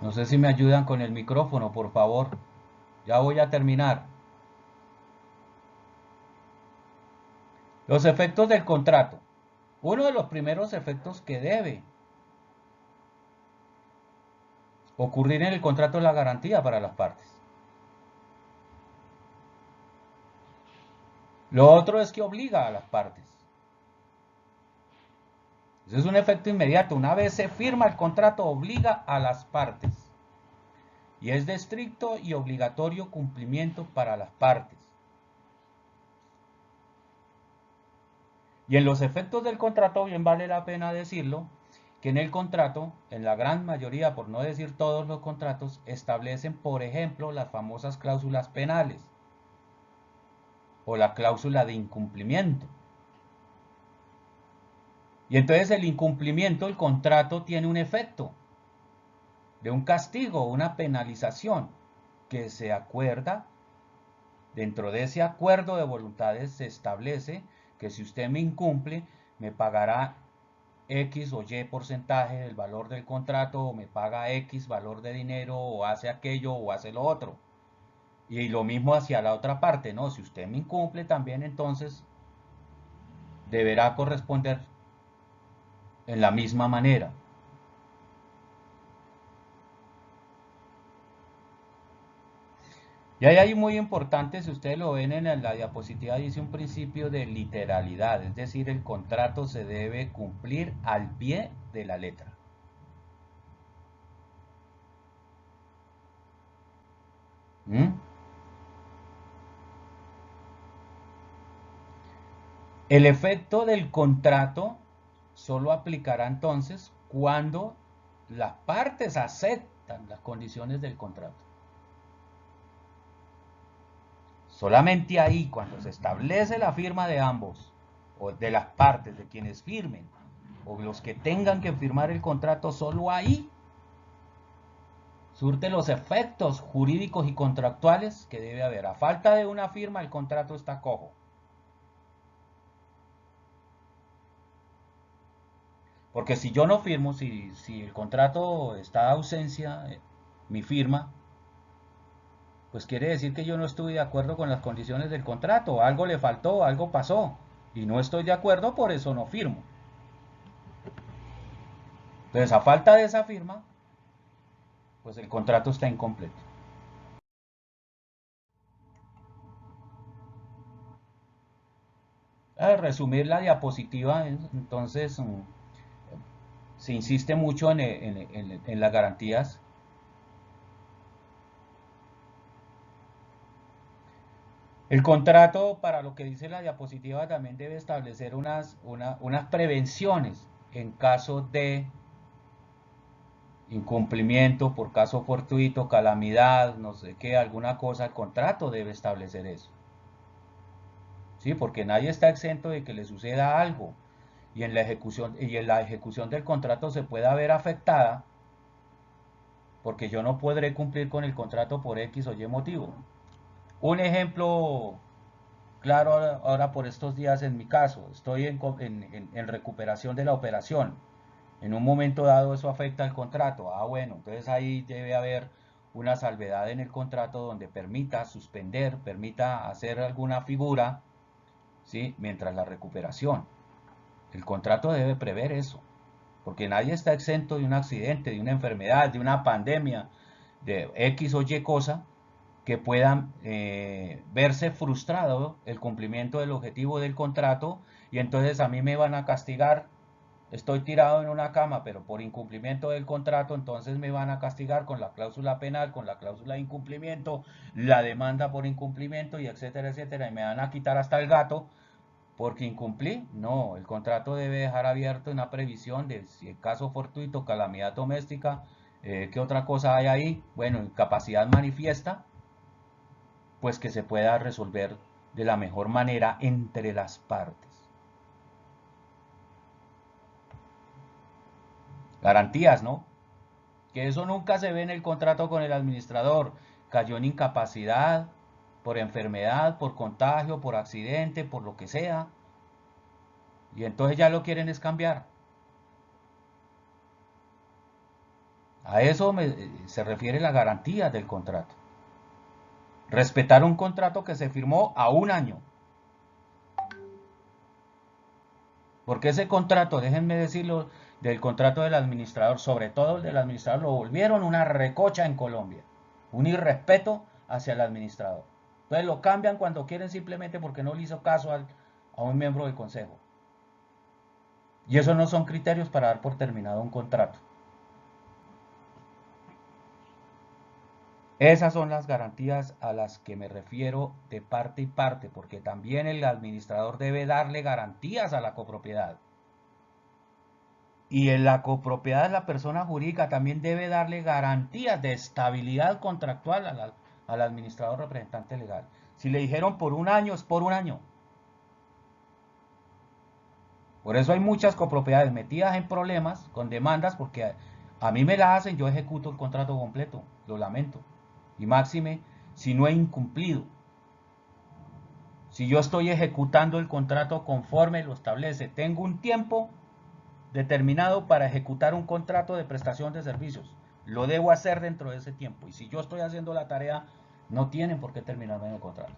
No sé si me ayudan con el micrófono, por favor. Ya voy a terminar. Los efectos del contrato. Uno de los primeros efectos que debe ocurrir en el contrato es la garantía para las partes. Lo otro es que obliga a las partes. Ese es un efecto inmediato. Una vez se firma el contrato, obliga a las partes. Y es de estricto y obligatorio cumplimiento para las partes. Y en los efectos del contrato, bien vale la pena decirlo, que en el contrato, en la gran mayoría, por no decir todos los contratos, establecen, por ejemplo, las famosas cláusulas penales o la cláusula de incumplimiento. Y entonces el incumplimiento, el contrato tiene un efecto de un castigo, una penalización que se acuerda. Dentro de ese acuerdo de voluntades se establece que si usted me incumple, me pagará X o Y porcentaje del valor del contrato, o me paga X valor de dinero, o hace aquello, o hace lo otro. Y lo mismo hacia la otra parte, ¿no? Si usted me incumple también, entonces deberá corresponder en la misma manera. Y hay ahí muy importante, si ustedes lo ven en la diapositiva, dice un principio de literalidad, es decir, el contrato se debe cumplir al pie de la letra. ¿Mm? El efecto del contrato solo aplicará entonces cuando las partes aceptan las condiciones del contrato. Solamente ahí, cuando se establece la firma de ambos, o de las partes, de quienes firmen, o los que tengan que firmar el contrato, solo ahí surte los efectos jurídicos y contractuales que debe haber. A falta de una firma, el contrato está cojo. Porque si yo no firmo, si el contrato está a ausencia, mi firma, pues quiere decir que yo no estuve de acuerdo con las condiciones del contrato, algo le faltó, algo pasó, y no estoy de acuerdo, por eso no firmo. Entonces, a falta de esa firma, pues el contrato está incompleto. Al resumir la diapositiva, entonces se insiste mucho en las garantías. El contrato, para lo que dice la diapositiva, también debe establecer unas prevenciones en caso de incumplimiento, por caso fortuito, calamidad, no sé qué, alguna cosa. El contrato debe establecer eso. ¿Sí? Porque nadie está exento de que le suceda algo y en la ejecución del contrato se pueda ver afectada porque yo no podré cumplir con el contrato por X o Y motivo. Un ejemplo claro ahora por estos días en mi caso, estoy en recuperación de la operación. En un momento dado eso afecta al contrato. Ah, bueno, entonces ahí debe haber una salvedad en el contrato donde permita suspender, permita hacer alguna figura, ¿sí? Mientras la recuperación. El contrato debe prever eso, porque nadie está exento de un accidente, de una enfermedad, de una pandemia, de X o Y cosa, que puedan verse frustrado el cumplimiento del objetivo del contrato y entonces a mí me van a castigar. Estoy tirado en una cama, pero por incumplimiento del contrato, entonces me van a castigar con la cláusula penal, con la cláusula de incumplimiento, la demanda por incumplimiento y etcétera, etcétera, y me van a quitar hasta el gato porque incumplí. No, el contrato debe dejar abierto una previsión de si el caso fortuito, calamidad doméstica, ¿qué otra cosa hay ahí? Bueno, incapacidad manifiesta, pues que se pueda resolver de la mejor manera entre las partes. Garantías, ¿no? Que eso nunca se ve en el contrato con el administrador. Cayó en incapacidad, por enfermedad, por contagio, por accidente, por lo que sea. Y entonces ya lo quieren es cambiar. A eso se refiere la garantía del contrato. Respetar un contrato que se firmó a un año. Porque ese contrato, déjenme decirlo, del contrato del administrador, sobre todo el del administrador, lo volvieron una recocha en Colombia. Un irrespeto hacia el administrador. Entonces lo cambian cuando quieren simplemente porque no le hizo caso a un miembro del consejo. Y esos no son criterios para dar por terminado un contrato. Esas son las garantías a las que me refiero de parte y parte, porque también el administrador debe darle garantías a la copropiedad. Y en la copropiedad, la persona jurídica también debe darle garantías de estabilidad contractual al administrador representante legal. Si le dijeron por un año, es por un año. Por eso hay muchas copropiedades metidas en problemas con demandas, porque a mí me la hacen, yo ejecuto el contrato completo, lo lamento. Y máxime, si no he incumplido. Si yo estoy ejecutando el contrato conforme lo establece, tengo un tiempo determinado para ejecutar un contrato de prestación de servicios. Lo debo hacer dentro de ese tiempo. Y si yo estoy haciendo la tarea, no tienen por qué terminarme en el contrato.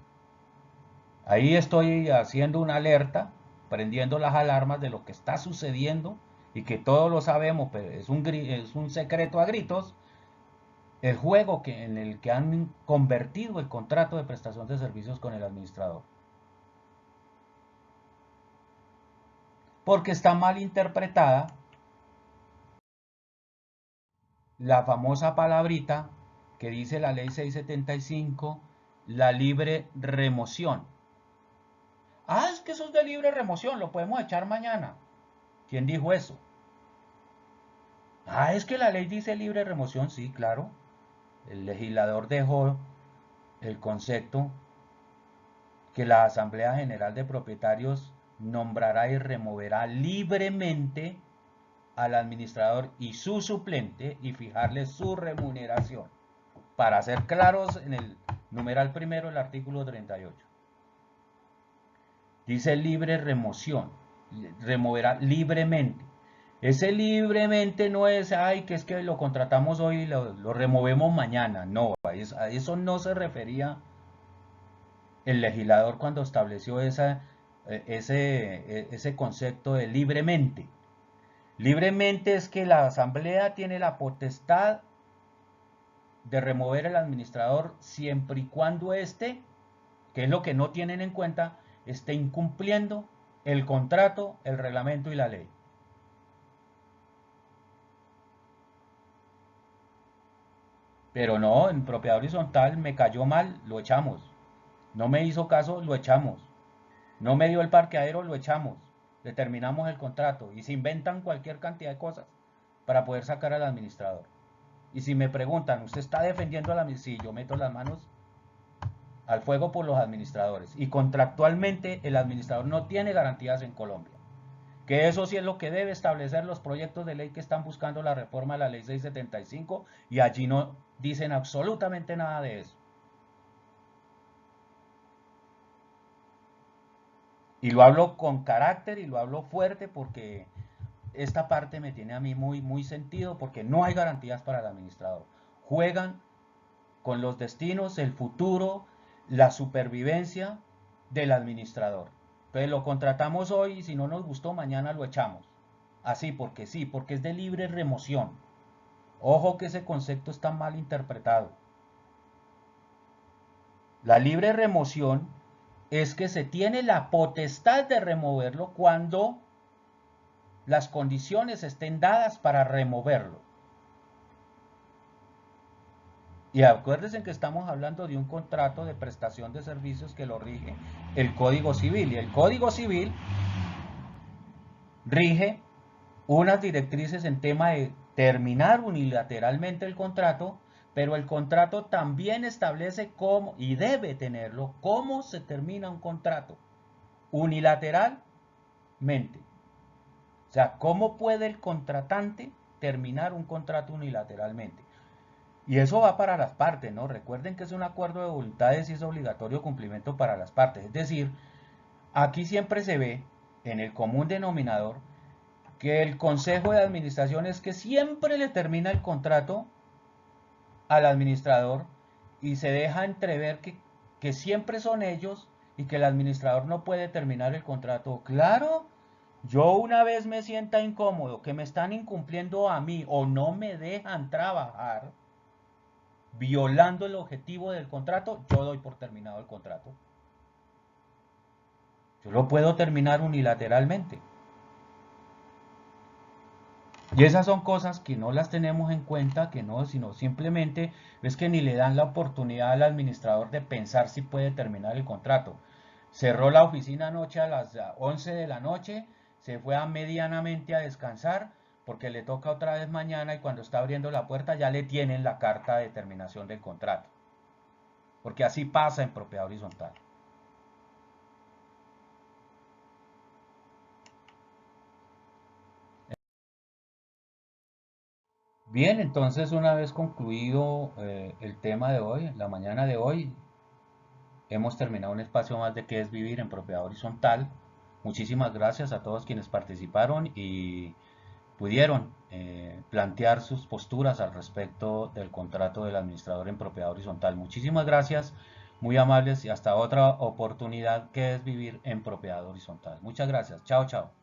Ahí estoy haciendo una alerta, prendiendo las alarmas de lo que está sucediendo y que todos lo sabemos, pero es un secreto a gritos, el juego en el que han convertido el contrato de prestación de servicios con el administrador. Porque está mal interpretada la famosa palabrita que dice la ley 675, la libre remoción. Ah, es que eso es de libre remoción, lo podemos echar mañana. ¿Quién dijo eso? Ah, es que la ley dice libre remoción, sí, claro. El legislador dejó el concepto que la Asamblea General de Propietarios nombrará y removerá libremente al administrador y su suplente y fijarle su remuneración. Para ser claros, en el numeral primero del artículo 38. Dice libre remoción, removerá libremente. Ese libremente no es, ay, que es que lo contratamos hoy y lo removemos mañana. No, a eso no se refería el legislador cuando estableció ese concepto de libremente. Libremente es que la asamblea tiene la potestad de remover el administrador siempre y cuando éste, que es lo que no tienen en cuenta, esté incumpliendo el contrato, el reglamento y la ley. Pero no, en propiedad horizontal me cayó mal, lo echamos. No me hizo caso, lo echamos. No me dio el parqueadero, lo echamos. Le terminamos el contrato y se inventan cualquier cantidad de cosas para poder sacar al administrador. Y si me preguntan, ¿usted está defendiendo a la administrador? Sí, yo meto las manos al fuego por los administradores. Y contractualmente el administrador no tiene garantías en Colombia. Que eso sí es lo que debe establecer los proyectos de ley que están buscando la reforma de la ley 675 y allí no dicen absolutamente nada de eso. Y lo hablo con carácter y lo hablo fuerte porque esta parte me tiene a mí muy sentido porque no hay garantías para el administrador. Juegan con los destinos, el futuro, la supervivencia del administrador. Entonces lo contratamos hoy y si no nos gustó mañana lo echamos. Así porque sí, porque es de libre remoción. Ojo que ese concepto está mal interpretado. La libre remoción es que se tiene la potestad de removerlo cuando las condiciones estén dadas para removerlo. Y acuérdense que estamos hablando de un contrato de prestación de servicios que lo rige el Código Civil. Y el Código Civil rige unas directrices en tema de terminar unilateralmente el contrato, pero el contrato también establece cómo, y debe tenerlo, cómo se termina un contrato unilateralmente. O sea, cómo puede el contratante terminar un contrato unilateralmente. Y eso va para las partes, ¿no? Recuerden que es un acuerdo de voluntades y es obligatorio cumplimiento para las partes. Es decir, aquí siempre se ve en el común denominador que el consejo de administración es que siempre le termina el contrato al administrador y se deja entrever que siempre son ellos y que el administrador no puede terminar el contrato. Claro, yo una vez me sienta incómodo, que me están incumpliendo a mí o no me dejan trabajar, violando el objetivo del contrato, yo doy por terminado el contrato. Yo lo puedo terminar unilateralmente. Y esas son cosas que no las tenemos en cuenta, que no, sino simplemente es que ni le dan la oportunidad al administrador de pensar si puede terminar el contrato. Cerró la oficina anoche a las 11 de la noche, se fue a medianamente a descansar porque le toca otra vez mañana y cuando está abriendo la puerta ya le tienen la carta de terminación del contrato. Porque así pasa en propiedad horizontal. Bien, entonces una vez concluido el tema de hoy, la mañana de hoy, hemos terminado un espacio más de qué es vivir en propiedad horizontal. Muchísimas gracias a todos quienes participaron y pudieron plantear sus posturas al respecto del contrato del administrador en propiedad horizontal. Muchísimas gracias, muy amables y hasta otra oportunidad que es vivir en propiedad horizontal. Muchas gracias. Chao, chao.